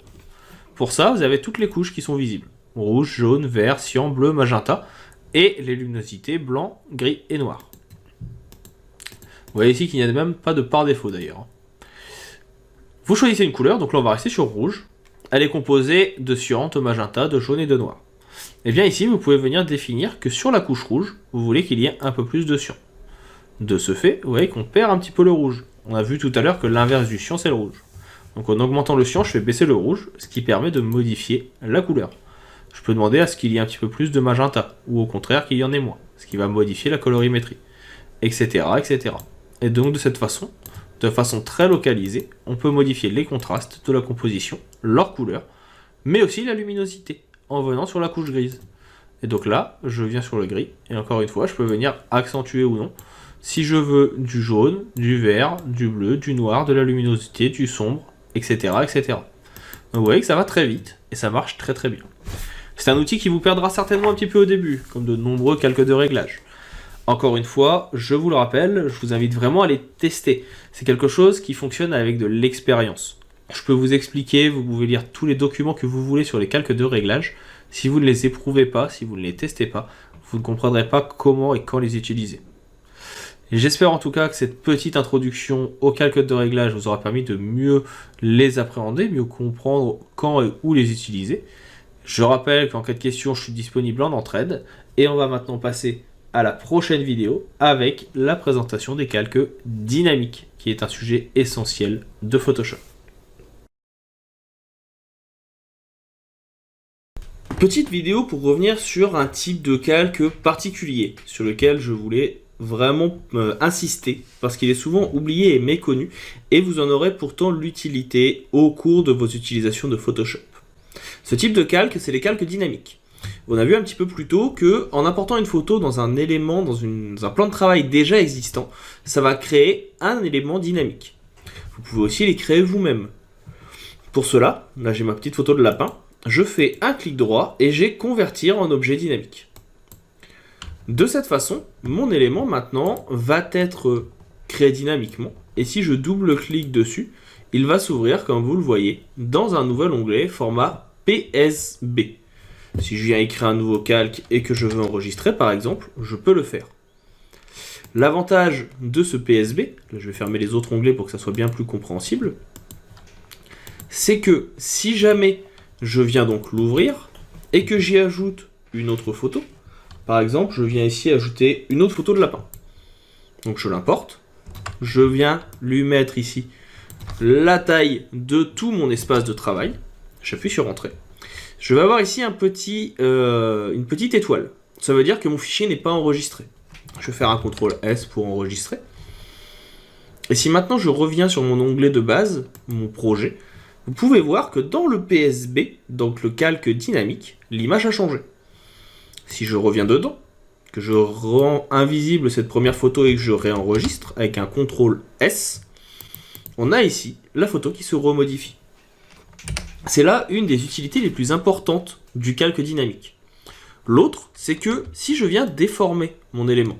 Pour ça, vous avez toutes les couches qui sont visibles. Rouge, jaune, vert, cyan, bleu, magenta, et les luminosités blanc, gris et noir. Vous voyez ici qu'il n'y a même pas de par défaut d'ailleurs. Vous choisissez une couleur, donc là on va rester sur rouge. Elle est composée de cyan, de magenta, de jaune et de noir. Et bien ici, vous pouvez venir définir que sur la couche rouge, vous voulez qu'il y ait un peu plus de cyan. De ce fait, vous voyez qu'on perd un petit peu le rouge. On a vu tout à l'heure que l'inverse du cyan, c'est le rouge. Donc en augmentant le cyan, je fais baisser le rouge, ce qui permet de modifier la couleur. Je peux demander à ce qu'il y ait un petit peu plus de magenta, ou au contraire qu'il y en ait moins, ce qui va modifier la colorimétrie, etc., etc. Et donc de cette façon, de façon très localisée, on peut modifier les contrastes de la composition, leur couleur, mais aussi la luminosité, en venant sur la couche grise. Et donc là, je viens sur le gris, et encore une fois, je peux venir accentuer ou non, si je veux du jaune, du vert, du bleu, du noir, de la luminosité, du sombre, etc., etc. Donc vous voyez que ça va très vite, et ça marche très très bien. C'est un outil qui vous perdra certainement un petit peu au début, comme de nombreux calques de réglage. Encore une fois, je vous le rappelle, je vous invite vraiment à les tester. C'est quelque chose qui fonctionne avec de l'expérience. Je peux vous expliquer, vous pouvez lire tous les documents que vous voulez sur les calques de réglage. Si vous ne les éprouvez pas, si vous ne les testez pas, vous ne comprendrez pas comment et quand les utiliser. J'espère en tout cas que cette petite introduction aux calques de réglage vous aura permis de mieux les appréhender, mieux comprendre quand et où les utiliser. Je rappelle qu'en cas de question, je suis disponible en entraide. Et on va maintenant passer à la prochaine vidéo avec la présentation des calques dynamiques, qui est un sujet essentiel de Photoshop. Petite vidéo pour revenir sur un type de calque particulier, sur lequel je voulais vraiment insister, parce qu'il est souvent oublié et méconnu, et vous en aurez pourtant l'utilité au cours de vos utilisations de Photoshop. Ce type de calque, c'est les calques dynamiques. On a vu un petit peu plus tôt que en important une photo dans un élément, dans un plan de travail déjà existant, ça va créer un élément dynamique. Vous pouvez aussi les créer vous-même. Pour cela, là j'ai ma petite photo de lapin, je fais un clic droit et j'ai convertir en objet dynamique. De cette façon, mon élément maintenant va être créé dynamiquement, et si je double-clique dessus, il va s'ouvrir, comme vous le voyez, dans un nouvel onglet format PSB. Si je viens écrire un nouveau calque et que je veux enregistrer par exemple, je peux le faire. L'avantage de ce PSB, là je vais fermer les autres onglets pour que ça soit bien plus compréhensible, c'est que si jamais je viens donc l'ouvrir et que j'y ajoute une autre photo, par exemple je viens ici ajouter une autre photo de lapin. Donc je l'importe, je viens lui mettre ici la taille de tout mon espace de travail, j'appuie sur Entrée. Je vais avoir ici une petite étoile ça veut dire que mon fichier n'est pas enregistré. Je vais faire un CTRL S pour enregistrer. Et si maintenant je reviens sur mon onglet de base, mon projet, vous pouvez voir que dans le PSB, donc le calque dynamique, l'image a changé. Si je reviens dedans, que je rends invisible cette première photo et que je réenregistre avec un CTRL S, on a ici la photo qui se remodifie. C'est là une des utilités les plus importantes du calque dynamique. L'autre, c'est que si je viens déformer mon élément,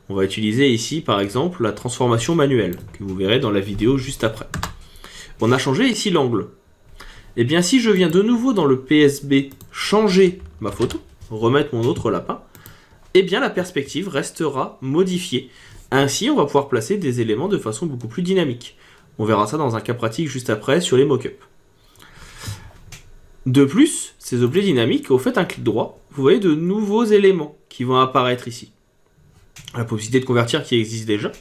on va utiliser ici par exemple la transformation manuelle, que vous verrez dans la vidéo juste après. On a changé ici l'angle. Et bien si je viens de nouveau dans le PSB changer ma photo, remettre mon autre lapin, et bien la perspective restera modifiée. Ainsi on va pouvoir placer des éléments de façon beaucoup plus dynamique. On verra ça dans un cas pratique juste après sur les mock-ups. De plus, ces objets dynamiques, vous faites un clic droit, vous voyez de nouveaux éléments qui vont apparaître ici. La possibilité de convertir qui existe déjà.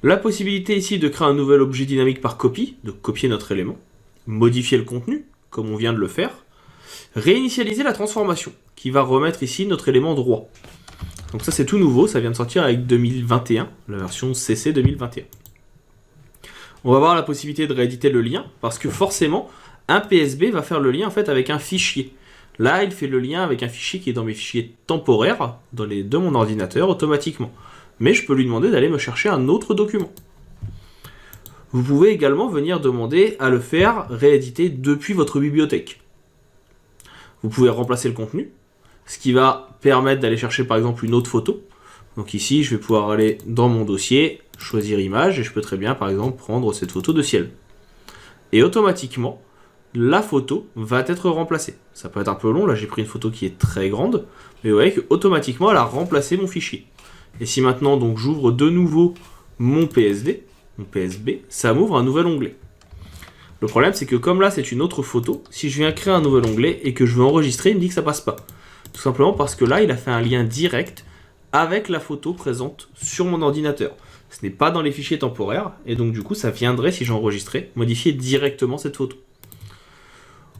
La possibilité ici de créer un nouvel objet dynamique par copie, de copier notre élément. Modifier le contenu, comme on vient de le faire. Réinitialiser la transformation, qui va remettre ici notre élément droit. Donc ça c'est tout nouveau, ça vient de sortir avec 2021, la version CC 2021. On va voir la possibilité de rééditer le lien, parce que forcément, un PSB va faire le lien en fait avec un fichier. Là, il fait le lien avec un fichier qui est dans mes fichiers temporaires, de mon ordinateur, automatiquement. Mais je peux lui demander d'aller me chercher un autre document. Vous pouvez également venir demander à le faire rééditer depuis votre bibliothèque. Vous pouvez remplacer le contenu, ce qui va permettre d'aller chercher par exemple une autre photo. Donc ici, je vais pouvoir aller dans mon dossier, choisir image, et je peux très bien par exemple prendre cette photo de ciel. Et automatiquement, la photo va être remplacée. Ça peut être un peu long, là j'ai pris une photo qui est très grande, mais vous voyez qu'automatiquement elle a remplacé mon fichier. Et si maintenant donc j'ouvre de nouveau mon PSB, ça m'ouvre un nouvel onglet. Le problème c'est que comme là c'est une autre photo, si je viens créer un nouvel onglet et que je veux enregistrer, il me dit que ça passe pas. Tout simplement parce que là il a fait un lien direct avec la photo présente sur mon ordinateur. Ce n'est pas dans les fichiers temporaires, et donc du coup ça viendrait, si j'enregistrais, modifier directement cette photo.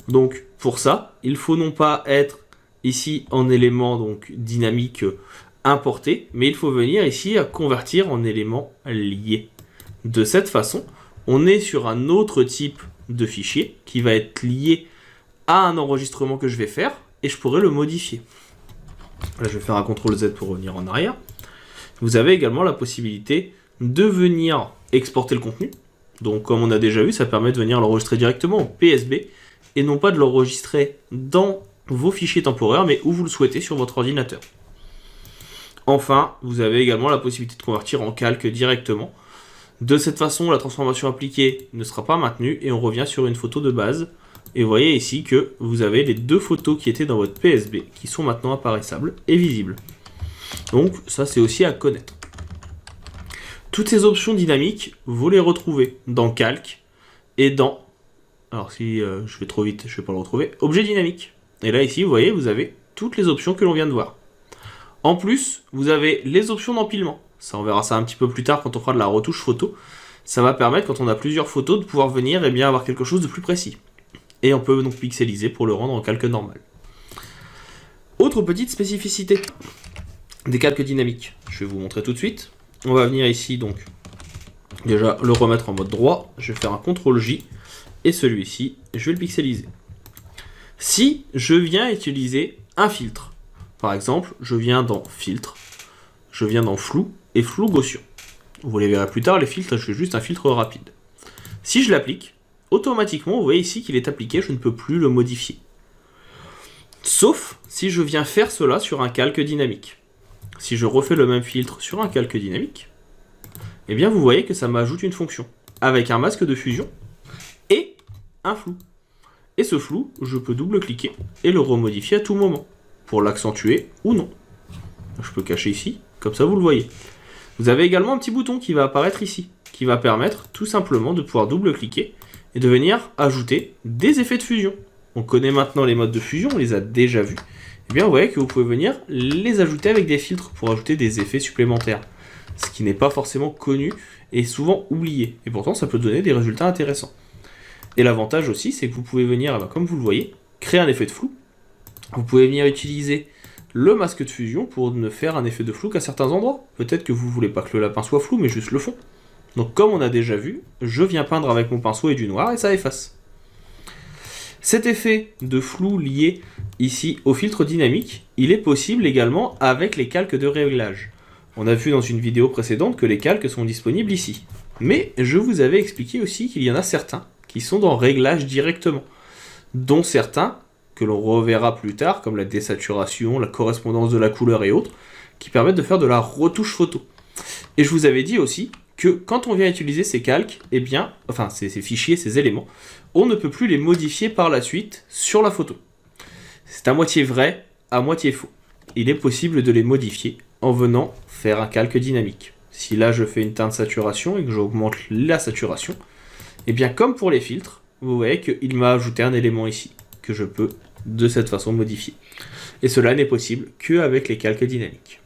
Donc pour ça, il faut non pas être ici en élément donc dynamique importé, mais il faut venir ici à convertir en élément lié. De cette façon, on est sur un autre type de fichier qui va être lié à un enregistrement que je vais faire et je pourrais le modifier. Là, je vais faire un CTRL Z pour revenir en arrière. Vous avez également la possibilité de venir exporter le contenu. Donc comme on a déjà vu, ça permet de venir l'enregistrer directement en PSB et non pas de l'enregistrer dans vos fichiers temporaires, mais où vous le souhaitez sur votre ordinateur. Enfin, vous avez également la possibilité de convertir en calque directement. De cette façon, la transformation appliquée ne sera pas maintenue et on revient sur une photo de base. Et vous voyez ici que vous avez les deux photos qui étaient dans votre PSB qui sont maintenant apparaissables et visibles. Donc ça c'est aussi à connaître. Toutes ces options dynamiques, vous les retrouvez dans Calque et dans... Alors si je vais trop vite, je ne vais pas le retrouver. Objet dynamique. Et là ici, vous voyez, vous avez toutes les options que l'on vient de voir. En plus, vous avez les options d'empilement. Ça, on verra ça un petit peu plus tard quand on fera de la retouche photo. Ça va permettre, quand on a plusieurs photos, de pouvoir venir et bien avoir quelque chose de plus précis. Et on peut donc pixeliser pour le rendre en calque normal. Autre petite spécificité des calques dynamiques. Je vais vous montrer tout de suite. On va venir ici donc déjà le remettre en mode droit. Je vais faire un CTRL J. Et celui-ci, je vais le pixeliser. Si je viens utiliser un filtre, par exemple, je viens dans Filtre, je viens dans Flou et Flou Gaussien. Vous les verrez plus tard, les filtres, je fais juste un filtre rapide. Si je l'applique, automatiquement, vous voyez ici qu'il est appliqué, je ne peux plus le modifier. Sauf si je viens faire cela sur un calque dynamique. Si je refais le même filtre sur un calque dynamique, eh bien vous voyez que ça m'ajoute une fonction, avec un masque de fusion, et un flou. Et ce flou, je peux double-cliquer et le remodifier à tout moment, pour l'accentuer ou non. Je peux cacher ici, comme ça vous le voyez. Vous avez également un petit bouton qui va apparaître ici, qui va permettre tout simplement de pouvoir double-cliquer et de venir ajouter des effets de fusion. On connaît maintenant les modes de fusion, on les a déjà vus. Et bien vous voyez que vous pouvez venir les ajouter avec des filtres pour ajouter des effets supplémentaires. Ce qui n'est pas forcément connu et souvent oublié. Et pourtant ça peut donner des résultats intéressants. Et l'avantage aussi, c'est que vous pouvez venir, comme vous le voyez, créer un effet de flou. Vous pouvez venir utiliser le masque de fusion pour ne faire un effet de flou qu'à certains endroits. Peut-être que vous voulez pas que le lapin soit flou, mais juste le fond. Donc comme on a déjà vu, je viens peindre avec mon pinceau et du noir et ça efface. Cet effet de flou lié ici au filtre dynamique, il est possible également avec les calques de réglage. On a vu dans une vidéo précédente que les calques sont disponibles ici. Mais je vous avais expliqué aussi qu'il y en a certains qui sont dans réglage directement, dont certains que l'on reverra plus tard, comme la désaturation, la correspondance de la couleur et autres, qui permettent de faire de la retouche photo. Et je vous avais dit aussi que quand on vient utiliser ces calques, eh bien, enfin ces fichiers, ces éléments, on ne peut plus les modifier par la suite sur la photo. C'est à moitié vrai, à moitié faux. Il est possible de les modifier en venant faire un calque dynamique. Si là je fais une teinte saturation et que j'augmente la saturation, et bien comme pour les filtres, vous voyez qu'il m'a ajouté un élément ici, que je peux de cette façon modifier. Et cela n'est possible qu'avec les calques dynamiques.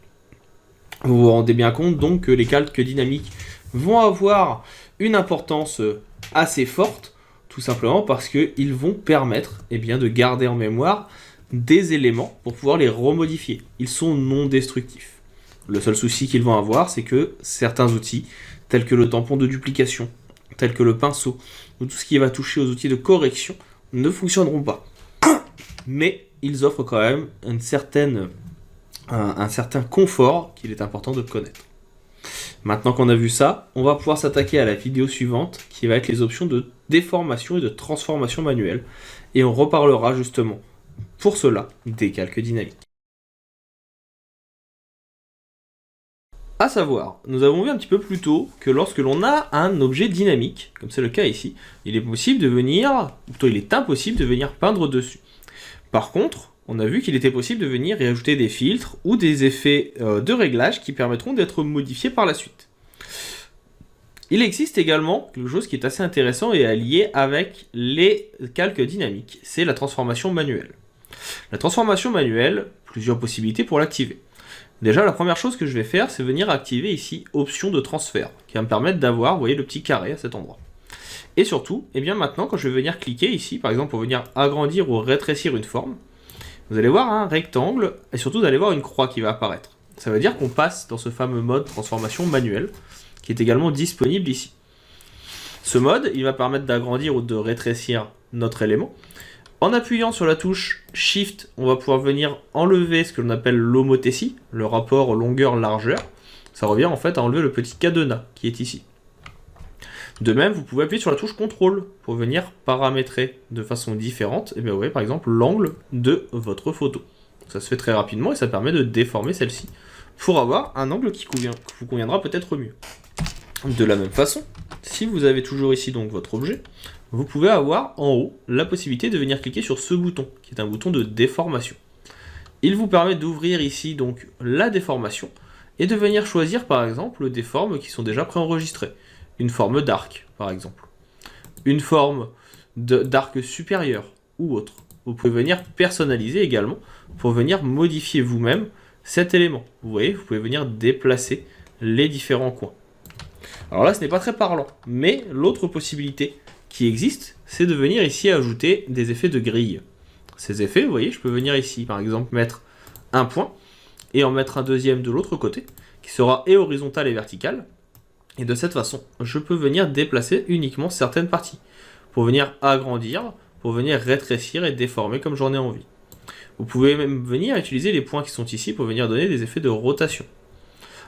Vous vous rendez bien compte donc que les calques dynamiques vont avoir une importance assez forte, tout simplement parce qu'ils vont permettre de garder en mémoire des éléments pour pouvoir les remodifier. Ils sont non destructifs. Le seul souci qu'ils vont avoir, c'est que certains outils, tels que le tampon de duplication, tels que le pinceau, ou tout ce qui va toucher aux outils de correction, ne fonctionneront pas. Mais ils offrent quand même un certain confort qu'il est important de connaître. Maintenant qu'on a vu ça, on va pouvoir s'attaquer à la vidéo suivante, qui va être les options de déformation et de transformation manuelle. Et on reparlera justement, pour cela, des calques dynamiques. A savoir, nous avons vu un petit peu plus tôt que lorsque l'on a un objet dynamique, comme c'est le cas ici, il est impossible de venir peindre dessus. Par contre, on a vu qu'il était possible de venir y ajouter des filtres ou des effets de réglage qui permettront d'être modifiés par la suite. Il existe également quelque chose qui est assez intéressant et allié avec les calques dynamiques, c'est la transformation manuelle. La transformation manuelle, plusieurs possibilités pour l'activer. Déjà, la première chose que je vais faire, c'est venir activer ici option de transfert, qui va me permettre d'avoir, vous voyez, le petit carré à cet endroit. Et surtout, maintenant, quand je vais venir cliquer ici, par exemple, pour venir agrandir ou rétrécir une forme, vous allez voir un rectangle, et surtout, vous allez voir une croix qui va apparaître. Ça veut dire qu'on passe dans ce fameux mode transformation manuelle, qui est également disponible ici. Ce mode, il va permettre d'agrandir ou de rétrécir notre élément. En appuyant sur la touche Shift, on va pouvoir venir enlever ce que l'on appelle l'homothétie, le rapport longueur-largeur. Ça revient en fait à enlever le petit cadenas qui est ici. De même, vous pouvez appuyer sur la touche CTRL pour venir paramétrer de façon différente, et bien vous voyez par exemple l'angle de votre photo. Ça se fait très rapidement et ça permet de déformer celle-ci pour avoir un angle qui vous conviendra peut-être mieux. De la même façon, si vous avez toujours ici donc votre objet, vous pouvez avoir en haut la possibilité de venir cliquer sur ce bouton, qui est un bouton de déformation. Il vous permet d'ouvrir ici donc la déformation et de venir choisir par exemple des formes qui sont déjà préenregistrées. Une forme d'arc par exemple. Une forme d'arc supérieur ou autre. Vous pouvez venir personnaliser également pour venir modifier vous-même cet élément. Vous voyez, vous pouvez venir déplacer les différents coins. Alors là, ce n'est pas très parlant, mais l'autre possibilité qui existe, c'est de venir ici ajouter des effets de grille. Ces effets, vous voyez, je peux venir ici, par exemple, mettre un point, et en mettre un deuxième de l'autre côté, qui sera et horizontal et vertical, et de cette façon, je peux venir déplacer uniquement certaines parties, pour venir agrandir, pour venir rétrécir et déformer comme j'en ai envie. Vous pouvez même venir utiliser les points qui sont ici pour venir donner des effets de rotation.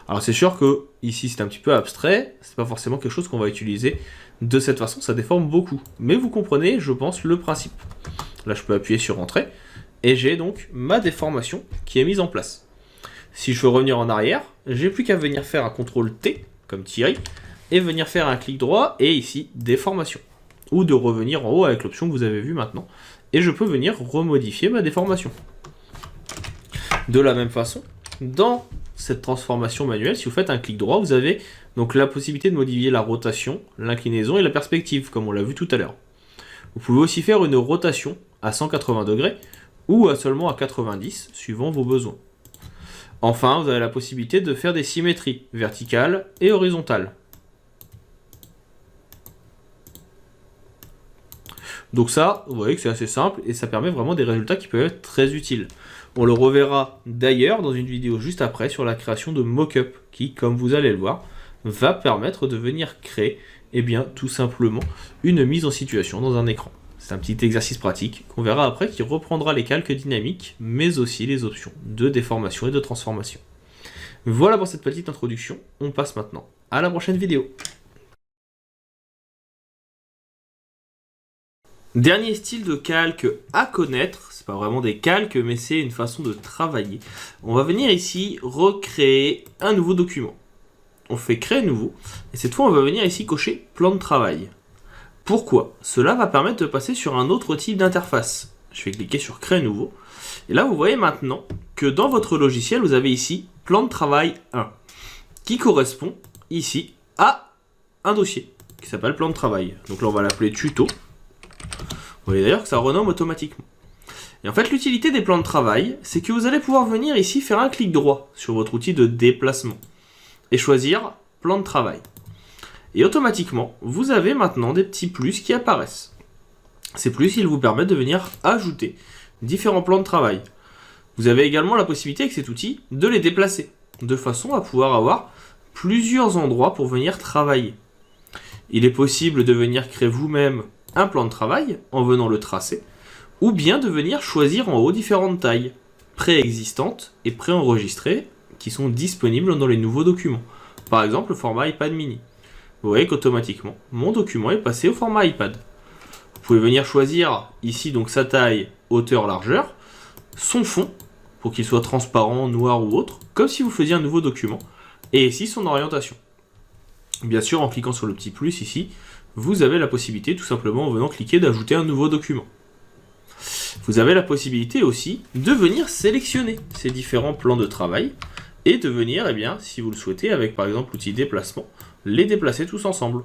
Alors c'est sûr que ici c'est un petit peu abstrait, c'est pas forcément quelque chose qu'on va utiliser de cette façon, ça déforme beaucoup. Mais vous comprenez, je pense, le principe. Là je peux appuyer sur Entrée, et j'ai donc ma déformation qui est mise en place. Si je veux revenir en arrière, j'ai plus qu'à venir faire un CTRL T, comme Thierry, et venir faire un clic droit, et ici, déformation. Ou de revenir en haut avec l'option que vous avez vue maintenant, et je peux venir remodifier ma déformation. De la même façon, dans cette transformation manuelle, si vous faites un clic droit, vous avez donc la possibilité de modifier la rotation, l'inclinaison et la perspective, comme on l'a vu tout à l'heure. Vous pouvez aussi faire une rotation à 180 degrés ou seulement à 90, suivant vos besoins. Enfin, vous avez la possibilité de faire des symétries verticales et horizontales. Donc ça, vous voyez que c'est assez simple et ça permet vraiment des résultats qui peuvent être très utiles. On le reverra d'ailleurs dans une vidéo juste après sur la création de mock-up qui, comme vous allez le voir, va permettre de venir créer, eh bien, tout simplement, une mise en situation dans un écran. C'est un petit exercice pratique qu'on verra après qui reprendra les calques dynamiques, mais aussi les options de déformation et de transformation. Voilà pour cette petite introduction, on passe maintenant à la prochaine vidéo. Dernier style de calque à connaître, c'est pas vraiment des calques, mais c'est une façon de travailler. On va venir ici recréer un nouveau document. On fait créer nouveau, et cette fois on va venir ici cocher plan de travail. Pourquoi? Cela va permettre de passer sur un autre type d'interface. Je vais cliquer sur créer nouveau, et là vous voyez maintenant que dans votre logiciel vous avez ici plan de travail 1, qui correspond ici à un dossier qui s'appelle plan de travail. Donc là on va l'appeler tuto. Vous voyez d'ailleurs que ça renomme automatiquement. Et en fait, l'utilité des plans de travail, c'est que vous allez pouvoir venir ici faire un clic droit sur votre outil de déplacement et choisir plan de travail. Et automatiquement, vous avez maintenant des petits plus qui apparaissent. Ces plus, ils vous permettent de venir ajouter différents plans de travail. Vous avez également la possibilité avec cet outil de les déplacer, de façon à pouvoir avoir plusieurs endroits pour venir travailler. Il est possible de venir créer vous-même un plan de travail en venant le tracer, ou bien de venir choisir en haut différentes tailles préexistantes et préenregistrées qui sont disponibles dans les nouveaux documents. Par exemple, le format iPad mini. Vous voyez qu'automatiquement, mon document est passé au format iPad. Vous pouvez venir choisir ici donc sa taille, hauteur, largeur, son fond, pour qu'il soit transparent, noir ou autre, comme si vous faisiez un nouveau document, et ici son orientation. Bien sûr, en cliquant sur le petit plus ici, vous avez la possibilité, tout simplement en venant cliquer, d'ajouter un nouveau document. Vous avez la possibilité aussi de venir sélectionner ces différents plans de travail et de venir, eh bien, si vous le souhaitez, avec par exemple l'outil déplacement, les déplacer tous ensemble.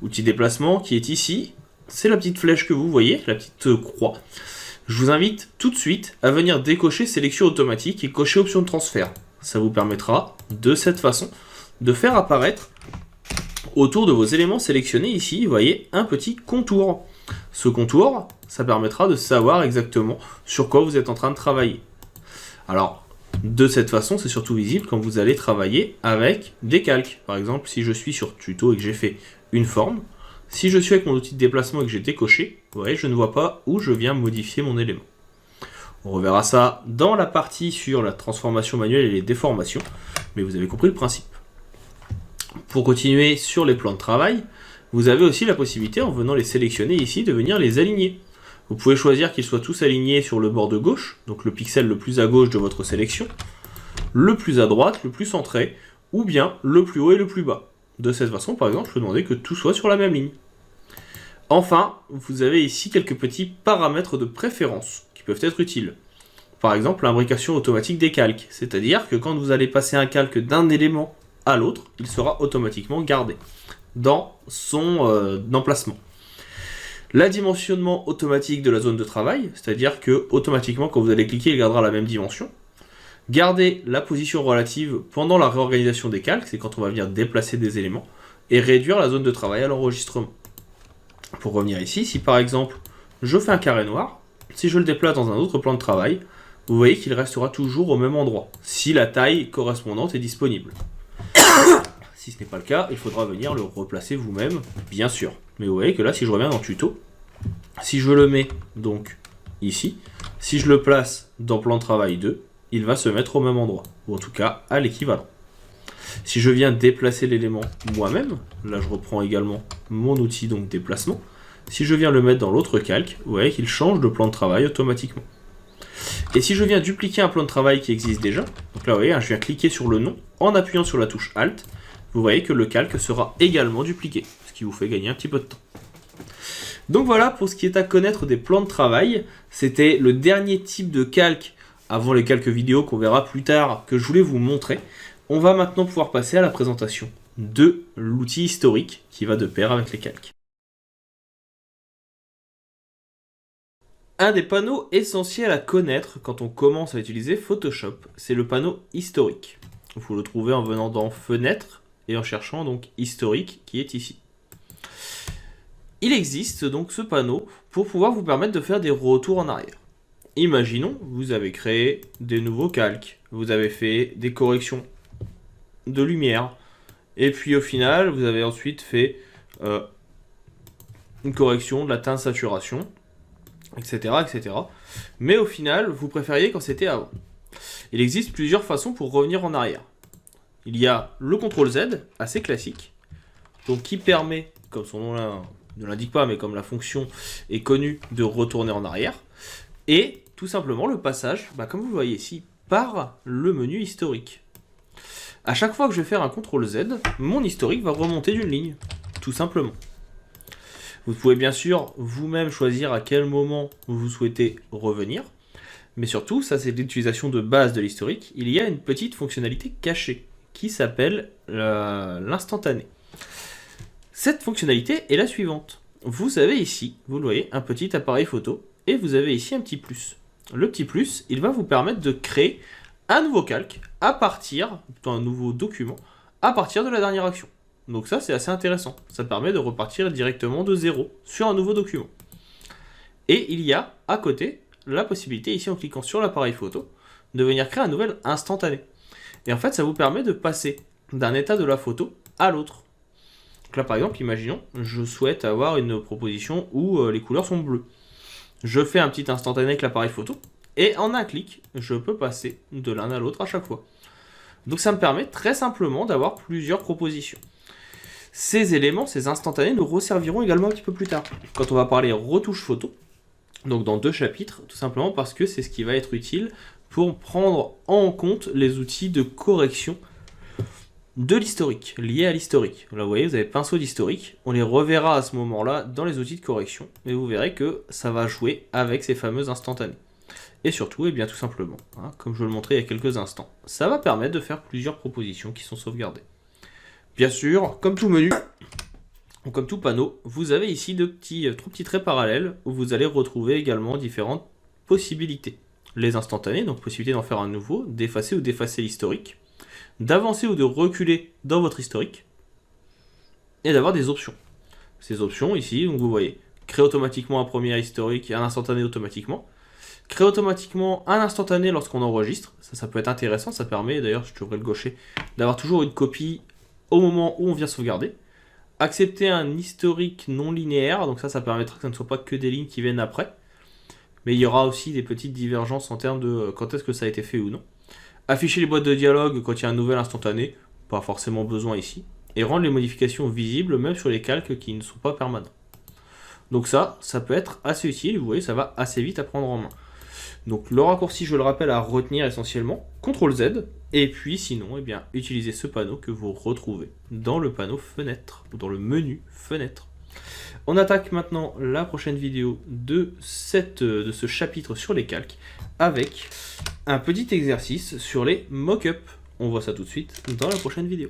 Outil déplacement qui est ici, c'est la petite flèche que vous voyez, la petite croix. Je vous invite tout de suite à venir décocher sélection automatique et cocher option de transfert. Ça vous permettra de cette façon de faire apparaître autour de vos éléments sélectionnés ici, vous voyez un petit contour. Ce contour, ça permettra de savoir exactement sur quoi vous êtes en train de travailler. Alors, de cette façon, c'est surtout visible quand vous allez travailler avec des calques. Par exemple, si je suis sur tuto et que j'ai fait une forme, si je suis avec mon outil de déplacement et que j'ai décoché, vous voyez, je ne vois pas où je viens modifier mon élément. On reverra ça dans la partie sur la transformation manuelle et les déformations, mais vous avez compris le principe. Pour continuer sur les plans de travail, vous avez aussi la possibilité, en venant les sélectionner ici, de venir les aligner. Vous pouvez choisir qu'ils soient tous alignés sur le bord de gauche, donc le pixel le plus à gauche de votre sélection, le plus à droite, le plus centré, ou bien le plus haut et le plus bas. De cette façon, par exemple, je peux demander que tout soit sur la même ligne. Enfin, vous avez ici quelques petits paramètres de préférence qui peuvent être utiles. Par exemple, l'imbrication automatique des calques, c'est-à-dire que quand vous allez passer un calque d'un élément à l'autre, il sera automatiquement gardé dans son emplacement. L'adimensionnement automatique de la zone de travail, c'est-à-dire que automatiquement quand vous allez cliquer, il gardera la même dimension. Garder la position relative pendant la réorganisation des calques, c'est quand on va venir déplacer des éléments, et réduire la zone de travail à l'enregistrement. Pour revenir ici, si par exemple je fais un carré noir, si je le déplace dans un autre plan de travail, vous voyez qu'il restera toujours au même endroit, si la taille correspondante est disponible. Si ce n'est pas le cas, il faudra venir le replacer vous-même, bien sûr. Mais vous voyez que là, si je reviens dans tuto, si je le mets donc ici, si je le place dans plan de travail 2, il va se mettre au même endroit, ou en tout cas à l'équivalent. Si je viens déplacer l'élément moi-même, là je reprends également mon outil donc déplacement, si je viens le mettre dans l'autre calque, vous voyez qu'il change de plan de travail automatiquement. Et si je viens dupliquer un plan de travail qui existe déjà, donc là vous voyez, je viens cliquer sur le nom en appuyant sur la touche Alt, vous voyez que le calque sera également dupliqué, ce qui vous fait gagner un petit peu de temps. Donc voilà pour ce qui est à connaître des plans de travail. C'était le dernier type de calque, avant les quelques vidéos qu'on verra plus tard, que je voulais vous montrer. On va maintenant pouvoir passer à la présentation de l'outil historique qui va de pair avec les calques. Un des panneaux essentiels à connaître quand on commence à utiliser Photoshop, c'est le panneau historique. Vous le trouvez en venant dans Fenêtre et en cherchant donc historique qui est ici. Il existe donc ce panneau pour pouvoir vous permettre de faire des retours en arrière. Imaginons, vous avez créé des nouveaux calques, vous avez fait des corrections de lumière, et puis au final, vous avez ensuite fait une correction de la teinte saturation, etc., etc. Mais au final, vous préfériez quand c'était avant. Il existe plusieurs façons pour revenir en arrière. Il y a le CTRL-Z, assez classique, donc qui permet, comme son nom ne l'indique pas, mais comme la fonction est connue, de retourner en arrière. Et tout simplement le passage, comme vous le voyez ici, par le menu historique. À chaque fois que je vais faire un CTRL-Z, mon historique va remonter d'une ligne, tout simplement. Vous pouvez bien sûr vous-même choisir à quel moment vous souhaitez revenir, mais surtout, ça c'est l'utilisation de base de l'historique, il y a une petite fonctionnalité cachée qui s'appelle l'instantané. Cette fonctionnalité est la suivante. Vous avez ici, vous le voyez, un petit appareil photo, et vous avez ici un petit plus. Le petit plus, il va vous permettre de créer un nouveau calque à partir, plutôt un nouveau document, à partir de la dernière action. Donc ça, c'est assez intéressant. Ça permet de repartir directement de zéro sur un nouveau document. Et il y a, à côté, la possibilité, ici en cliquant sur l'appareil photo, de venir créer un nouvel instantané. Et en fait, ça vous permet de passer d'un état de la photo à l'autre. Donc là, par exemple, imaginons, je souhaite avoir une proposition où les couleurs sont bleues. Je fais un petit instantané avec l'appareil photo, et en un clic, je peux passer de l'un à l'autre à chaque fois. Donc ça me permet très simplement d'avoir plusieurs propositions. Ces éléments, ces instantanés, nous resserviront également un petit peu plus tard, quand on va parler retouche photo, donc dans 2 chapitres, tout simplement parce que c'est ce qui va être utile pour prendre en compte les outils de correction de l'historique, liés à l'historique. Là vous voyez, vous avez pinceau d'historique, on les reverra à ce moment-là dans les outils de correction, et vous verrez que ça va jouer avec ces fameux instantanés. Et surtout, et bien tout simplement, comme je vous le montrais il y a quelques instants, ça va permettre de faire plusieurs propositions qui sont sauvegardées. Bien sûr, comme tout menu, ou comme tout panneau, vous avez ici 3 petits traits parallèles où vous allez retrouver également différentes possibilités. Les instantanés, donc possibilité d'en faire un nouveau, d'effacer ou d'effacer l'historique, d'avancer ou de reculer dans votre historique, et d'avoir des options. Ces options ici, donc vous voyez, créer automatiquement un premier historique et un instantané automatiquement, créer automatiquement un instantané lorsqu'on enregistre, ça peut être intéressant, ça permet, d'ailleurs je devrais le gaucher, d'avoir toujours une copie au moment où on vient sauvegarder. Accepter un historique non linéaire, donc ça permettra que ça ne soit pas que des lignes qui viennent après, mais il y aura aussi des petites divergences en termes de quand est-ce que ça a été fait ou non. Afficher les boîtes de dialogue quand il y a un nouvel instantané, pas forcément besoin ici, et rendre les modifications visibles même sur les calques qui ne sont pas permanents. Donc ça peut être assez utile, vous voyez, ça va assez vite à prendre en main. Donc le raccourci, je le rappelle, à retenir essentiellement, CTRL-Z, et puis sinon, utilisez ce panneau que vous retrouvez dans le panneau fenêtre, ou dans le menu fenêtre. On attaque maintenant la prochaine vidéo de ce chapitre sur les calques, avec un petit exercice sur les mock-ups. On voit ça tout de suite dans la prochaine vidéo.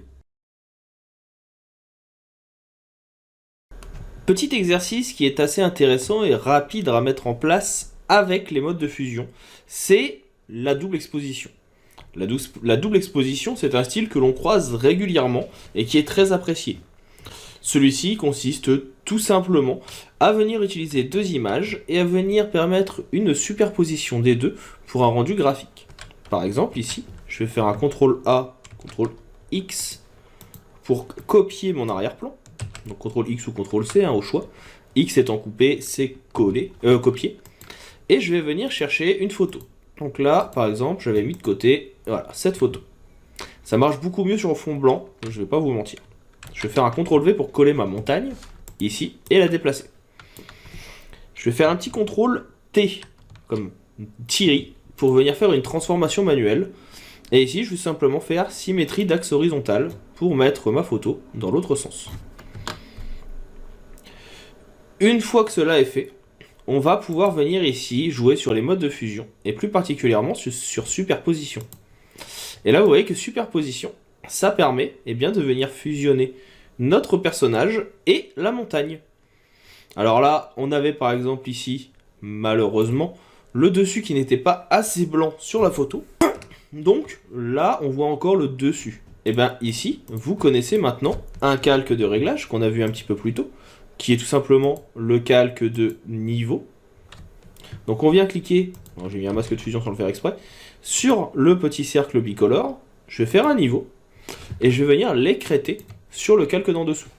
Petit exercice qui est assez intéressant et rapide à mettre en place avec les modes de fusion, c'est la double exposition. La double exposition, c'est un style que l'on croise régulièrement et qui est très apprécié. Celui-ci consiste tout simplement à venir utiliser 2 images et à venir permettre une superposition des deux pour un rendu graphique. Par exemple, ici, je vais faire un CTRL-A, CTRL-X pour copier mon arrière-plan. Donc CTRL-X ou CTRL-C au choix. X étant coupé, C copié. Et je vais venir chercher une photo. Donc là, par exemple, j'avais mis de côté, voilà, cette photo. Ça marche beaucoup mieux sur un fond blanc, je ne vais pas vous mentir. Je vais faire un CTRL-V pour coller ma montagne, ici, et la déplacer. Je vais faire un petit CTRL-T, comme Thierry, pour venir faire une transformation manuelle. Et ici, je vais simplement faire symétrie d'axe horizontal, pour mettre ma photo dans l'autre sens. Une fois que cela est fait, on va pouvoir venir ici jouer sur les modes de fusion, et plus particulièrement sur superposition. Et là, vous voyez que superposition, ça permet de venir fusionner notre personnage et la montagne. Alors là, on avait par exemple ici, malheureusement, le dessus qui n'était pas assez blanc sur la photo. Donc là, on voit encore le dessus. Et ici, vous connaissez maintenant un calque de réglage qu'on a vu un petit peu plus tôt, qui est tout simplement le calque de niveau. Donc on vient cliquer, j'ai mis un masque de fusion sans le faire exprès, sur le petit cercle bicolore, je vais faire un niveau, et je vais venir l'écrêter sur le calque d'en dessous.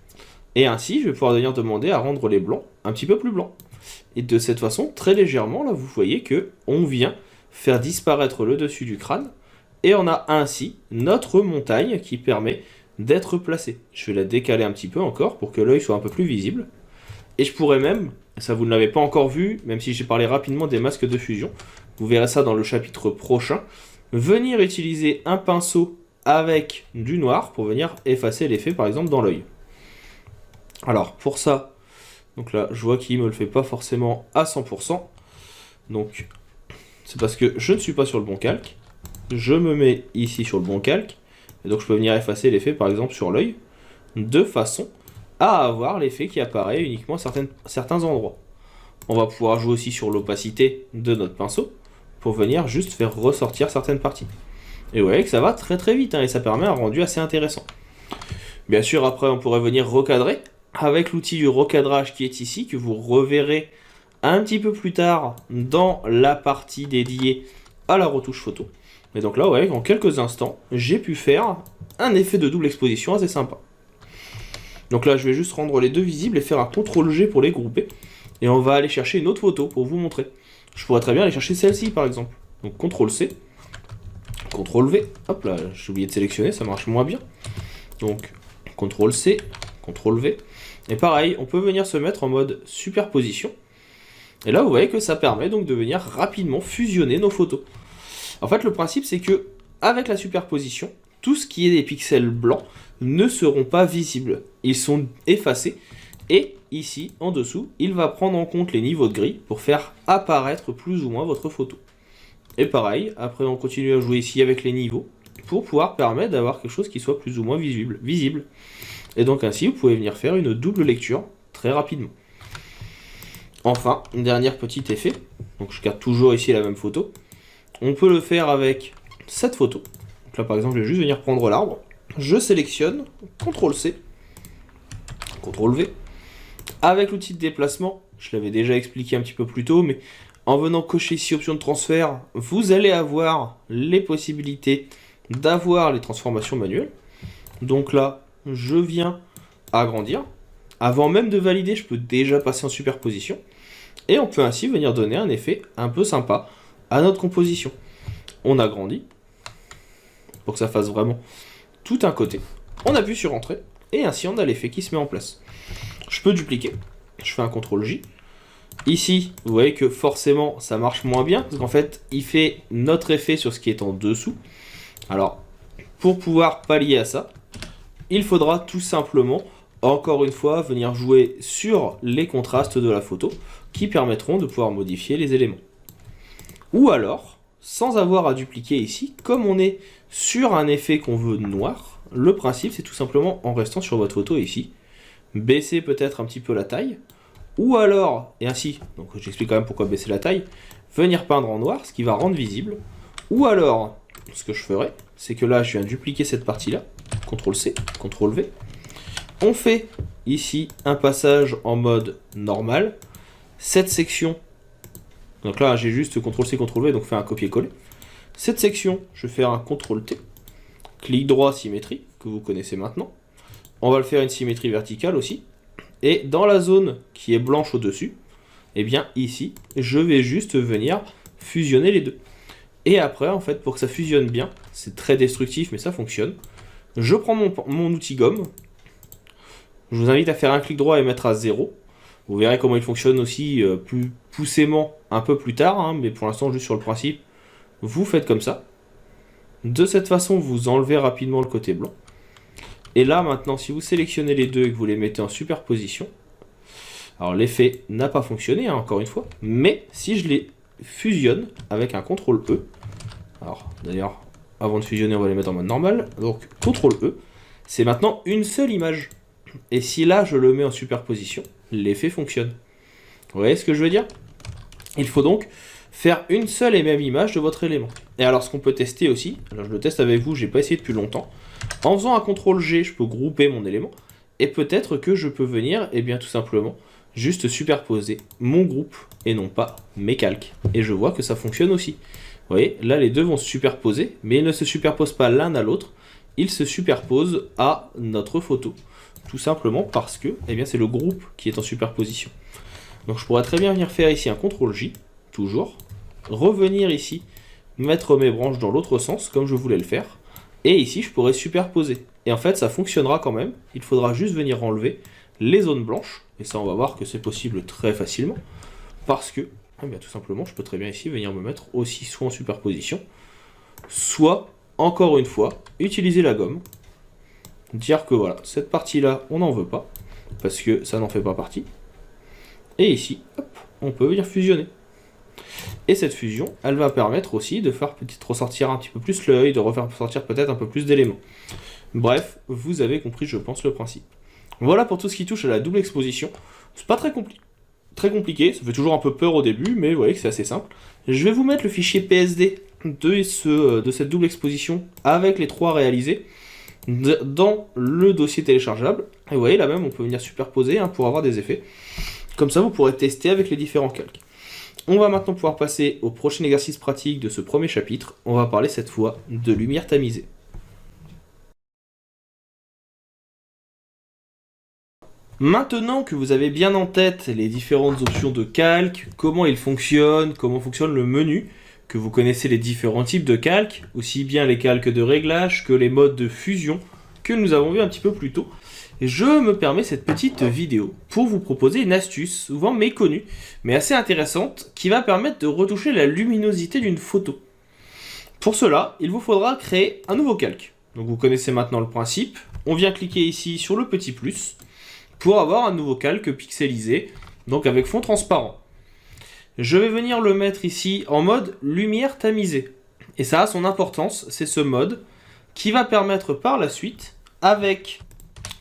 Et ainsi, je vais pouvoir venir demander à rendre les blancs un petit peu plus blancs. Et de cette façon, très légèrement, là vous voyez que on vient faire disparaître le dessus du crâne, et on a ainsi notre montagne qui permet d'être placée. Je vais la décaler un petit peu encore pour que l'œil soit un peu plus visible. Et je pourrais même, ça vous ne l'avez pas encore vu, même si j'ai parlé rapidement des masques de fusion, vous verrez ça dans le chapitre prochain, venir utiliser un pinceau avec du noir pour venir effacer l'effet par exemple dans l'œil. Alors pour ça, donc là je vois qu'il ne me le fait pas forcément à 100%, donc c'est parce que je ne suis pas sur le bon calque, je me mets ici sur le bon calque, et donc je peux venir effacer l'effet par exemple sur l'œil, de façon à avoir l'effet qui apparaît uniquement à certains endroits. On va pouvoir jouer aussi sur l'opacité de notre pinceau, pour venir juste faire ressortir certaines parties. Et vous voyez que ça va très très vite, et ça permet un rendu assez intéressant. Bien sûr, après on pourrait venir recadrer, avec l'outil du recadrage qui est ici, que vous reverrez un petit peu plus tard dans la partie dédiée à la retouche photo. Et donc là, ouais, en quelques instants, j'ai pu faire un effet de double exposition assez sympa. Donc là, je vais juste rendre les deux visibles et faire un CTRL-G pour les grouper. Et on va aller chercher une autre photo pour vous montrer. Je pourrais très bien aller chercher celle-ci, par exemple. Donc CTRL-C, CTRL-V. Hop là, j'ai oublié de sélectionner, ça marche moins bien. Donc CTRL-C, CTRL-V. Et pareil, on peut venir se mettre en mode superposition. Et là, vous voyez que ça permet donc de venir rapidement fusionner nos photos. En fait, le principe, c'est que avec la superposition, tout ce qui est des pixels blancs ne seront pas visibles. Ils sont effacés. Et ici, en dessous, il va prendre en compte les niveaux de gris pour faire apparaître plus ou moins votre photo. Et pareil, après on continue à jouer ici avec les niveaux pour pouvoir permettre d'avoir quelque chose qui soit plus ou moins visible. Et donc ainsi, vous pouvez venir faire une double lecture très rapidement. Enfin, un dernier petit effet. Donc je garde toujours ici la même photo. On peut le faire avec cette photo. Donc là par exemple, je vais juste venir prendre l'arbre. Je sélectionne, CTRL-C, CTRL-V. Avec l'outil de déplacement, je l'avais déjà expliqué un petit peu plus tôt, mais en venant cocher ici option de transfert, vous allez avoir les possibilités d'avoir les transformations manuelles. Donc là, je viens agrandir. Avant même de valider, je peux déjà passer en superposition. Et on peut ainsi venir donner un effet un peu sympa à notre composition. On agrandit pour que ça fasse vraiment tout un côté. On appuie sur Entrée et ainsi on a l'effet qui se met en place. Je peux dupliquer, je fais un CTRL-J. Ici, vous voyez que forcément ça marche moins bien parce qu'en fait il fait notre effet sur ce qui est en dessous. Alors, pour pouvoir pallier à ça, il faudra tout simplement, encore une fois, venir jouer sur les contrastes de la photo qui permettront de pouvoir modifier les éléments. Ou alors, sans avoir à dupliquer ici, comme on est sur un effet qu'on veut noir, le principe c'est tout simplement en restant sur votre photo ici, baisser peut-être un petit peu la taille, ou alors, et ainsi, donc j'explique quand même pourquoi baisser la taille, venir peindre en noir, ce qui va rendre visible, ou alors, ce que je ferai, c'est que là je viens dupliquer cette partie-là, CTRL-C, CTRL-V, on fait ici un passage en mode normal, cette section, donc là j'ai juste CTRL-C, CTRL-V, donc faire un copier-coller, cette section, je vais faire un CTRL-T, clic droit symétrie, que vous connaissez maintenant, on va le faire une symétrie verticale aussi, et dans la zone qui est blanche au-dessus, et bien ici, je vais juste venir fusionner les deux. Et après, en fait, pour que ça fusionne bien, c'est très destructif, mais ça fonctionne, je prends mon outil gomme, je vous invite à faire un clic droit et mettre à 0, vous verrez comment il fonctionne aussi plus poussément un peu plus tard, hein, mais pour l'instant, juste sur le principe, vous faites comme ça. De cette façon, vous enlevez rapidement le côté blanc. Et là, maintenant, si vous sélectionnez les deux et que vous les mettez en superposition, alors l'effet n'a pas fonctionné, hein, encore une fois, mais si je les fusionne avec un CTRL-E, alors d'ailleurs, avant de fusionner, on va les mettre en mode normal, donc CTRL-E, c'est maintenant une seule image. Et si là, je le mets en superposition, l'effet fonctionne. Vous voyez ce que je veux dire? Il faut donc faire une seule et même image de votre élément. Et alors, ce qu'on peut tester aussi, alors je le teste avec vous, j'ai pas essayé depuis longtemps, en faisant un CTRL-G, je peux grouper mon élément, Et peut-être que je peux venir, et bien tout simplement, juste superposer mon groupe et non pas mes calques. Et je vois que ça fonctionne aussi. Vous voyez, là les deux vont se superposer, mais ils ne se superposent pas l'un à l'autre, ils se superposent à notre photo. Tout simplement parce que eh bien, c'est le groupe qui est en superposition. Donc je pourrais très bien venir faire ici un CTRL-J, toujours, revenir ici, mettre mes branches dans l'autre sens, comme je voulais le faire, et ici je pourrais superposer. Et en fait ça fonctionnera quand même, il faudra juste venir enlever les zones blanches, et ça on va voir que c'est possible très facilement, parce que, eh bien, tout simplement, je peux très bien ici venir me mettre aussi soit en superposition, soit, encore une fois, utiliser la gomme, dire que voilà, cette partie-là, on n'en veut pas, parce que ça n'en fait pas partie, et ici, hop, on peut venir fusionner. Et cette fusion, elle va permettre aussi de faire peut-être ressortir un petit peu plus l'œil, de refaire ressortir peut-être un peu plus d'éléments. Bref, vous avez compris, je pense, le principe. Voilà pour tout ce qui touche à la double exposition. C'est pas très compliqué, ça fait toujours un peu peur au début, mais vous voyez que c'est assez simple. Je vais vous mettre le fichier PSD de cette double exposition avec les trois réalisés dans le dossier téléchargeable. Et vous voyez là même, on peut venir superposer pour avoir des effets. Comme ça, vous pourrez tester avec les différents calques. On va maintenant pouvoir passer au prochain exercice pratique de ce premier chapitre. On va parler cette fois de lumière tamisée. Maintenant que vous avez bien en tête les différentes options de calque, comment ils fonctionnent, comment fonctionne le menu, que vous connaissez les différents types de calques, aussi bien les calques de réglage que les modes de fusion que nous avons vu un petit peu plus tôt, je me permets cette petite vidéo pour vous proposer une astuce souvent méconnue, mais assez intéressante, qui va permettre de retoucher la luminosité d'une photo. Pour cela, il vous faudra créer un nouveau calque. Donc vous connaissez maintenant le principe, on vient cliquer ici sur le petit plus, pour avoir un nouveau calque pixelisé, donc avec fond transparent. Je vais venir le mettre ici en mode lumière tamisée. Et ça a son importance, c'est ce mode qui va permettre par la suite, avec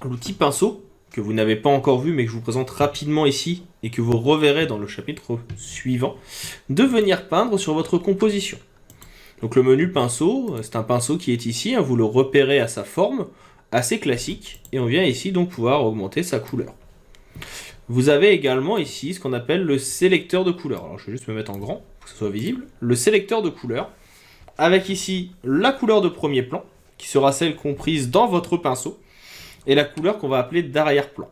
l'outil pinceau, que vous n'avez pas encore vu mais que je vous présente rapidement ici, et que vous reverrez dans le chapitre suivant, de venir peindre sur votre composition. Donc le menu pinceau, c'est un pinceau qui est ici, vous le repérez à sa forme, assez classique, et on vient ici donc pouvoir augmenter sa couleur. Vous avez également ici ce qu'on appelle le sélecteur de couleurs. Alors je vais juste me mettre en grand pour que ce soit visible. Le sélecteur de couleurs, avec ici la couleur de premier plan, qui sera celle comprise dans votre pinceau, et la couleur qu'on va appeler d'arrière-plan.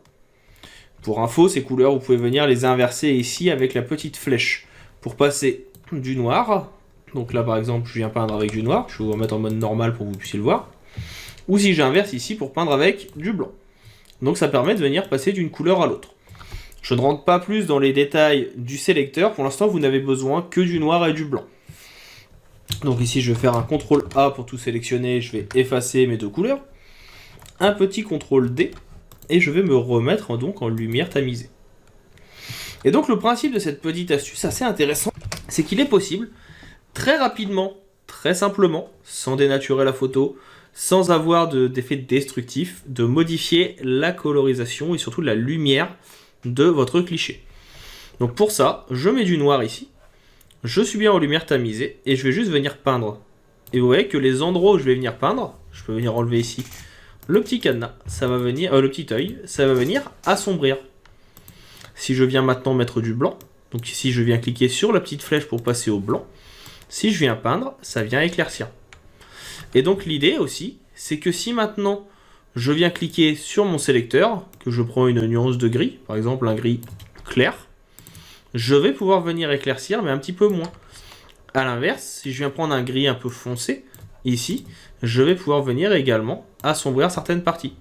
Pour info, ces couleurs, vous pouvez venir les inverser ici avec la petite flèche, pour passer du noir. Donc là par exemple, je viens peindre avec du noir, je vais vous remettre en mode normal pour que vous puissiez le voir. Ou si j'inverse ici pour peindre avec du blanc. Donc ça permet de venir passer d'une couleur à l'autre. Je ne rentre pas plus dans les détails du sélecteur, pour l'instant vous n'avez besoin que du noir et du blanc. Donc ici je vais faire un CTRL A pour tout sélectionner, je vais effacer mes deux couleurs. Un petit CTRL D, et je vais me remettre donc en lumière tamisée. Et donc le principe de cette petite astuce assez intéressant, c'est qu'il est possible, très rapidement, très simplement, sans dénaturer la photo, sans avoir d'effet destructif, de modifier la colorisation et surtout la lumière de votre cliché. Donc pour ça, je mets du noir ici, je suis bien en lumière tamisée, et je vais juste venir peindre. Et vous voyez que les endroits où je vais venir peindre, je peux venir enlever ici le petit cadenas, ça va venir, le petit œil, ça va venir assombrir. Si je viens maintenant mettre du blanc, donc ici je viens cliquer sur la petite flèche pour passer au blanc, si je viens peindre, ça vient éclaircir. Et donc l'idée aussi, c'est que si maintenant je viens cliquer sur mon sélecteur, que je prends une nuance de gris, par exemple un gris clair, je vais pouvoir venir éclaircir, mais un petit peu moins. A l'inverse, si je viens prendre un gris un peu foncé, ici, je vais pouvoir venir également assombrir certaines parties.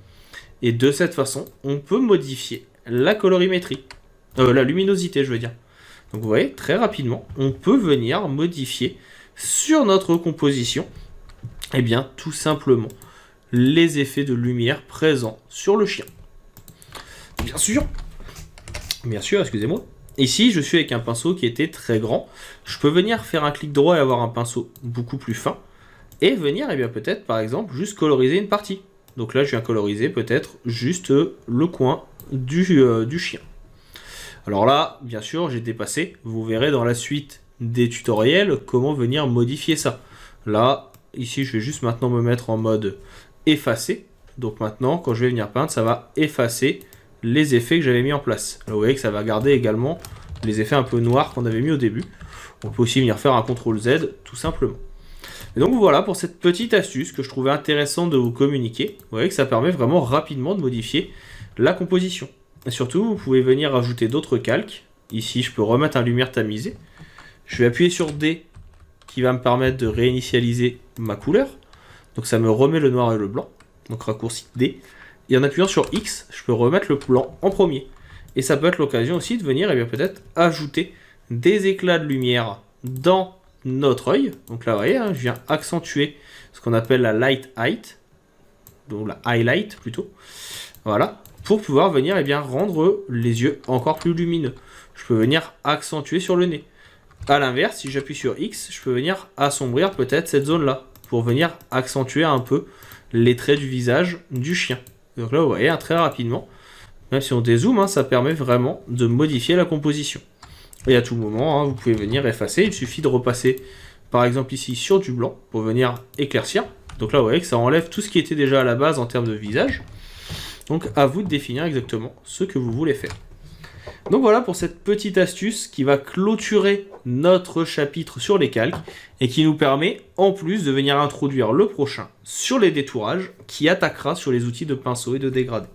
Et de cette façon, on peut modifier la colorimétrie, la luminosité je veux dire. Donc vous voyez, très rapidement, on peut venir modifier sur notre composition, et bien tout simplement, les effets de lumière présents sur le chien. Bien sûr, excusez-moi. Ici, je suis avec un pinceau qui était très grand. Je peux venir faire un clic droit et avoir un pinceau beaucoup plus fin. Et venir, bien peut-être, par exemple, juste coloriser une partie. Donc là, je viens coloriser peut-être juste le coin du chien. Alors là, bien sûr, j'ai dépassé. Vous verrez dans la suite des tutoriels comment venir modifier ça. Là, ici, je vais juste maintenant me mettre en mode effacer. Donc maintenant, quand je vais venir peindre, ça va effacer les effets que j'avais mis en place. Alors vous voyez que ça va garder également les effets un peu noirs qu'on avait mis au début. On peut aussi venir faire un CTRL Z, tout simplement. Et donc voilà pour cette petite astuce que je trouvais intéressante de vous communiquer. Vous voyez que ça permet vraiment rapidement de modifier la composition. Et surtout, vous pouvez venir ajouter d'autres calques. Ici, je peux remettre un lumière tamisé. Je vais appuyer sur D, qui va me permettre de réinitialiser ma couleur. Donc ça me remet le noir et le blanc. Donc raccourci D. Et en appuyant sur X, je peux remettre le blanc en premier. Et ça peut être l'occasion aussi de venir peut-être ajouter des éclats de lumière dans notre œil. Donc là, vous voyez, je viens accentuer ce qu'on appelle la light height. Donc la highlight plutôt. Voilà. Pour pouvoir venir rendre les yeux encore plus lumineux. Je peux venir accentuer sur le nez. A l'inverse, si j'appuie sur X, je peux venir assombrir peut-être cette zone-là. Pour venir accentuer un peu les traits du visage du chien. Donc là, vous voyez, très rapidement, même si on dézoome, ça permet vraiment de modifier la composition. Et à tout moment, vous pouvez venir effacer. Il suffit de repasser, par exemple ici, sur du blanc pour venir éclaircir. Donc là, vous voyez que ça enlève tout ce qui était déjà à la base en termes de visage. Donc à vous de définir exactement ce que vous voulez faire. Donc voilà pour cette petite astuce qui va clôturer notre chapitre sur les calques et qui nous permet en plus de venir introduire le prochain sur les détourages qui attaquera sur les outils de pinceau et de dégradé.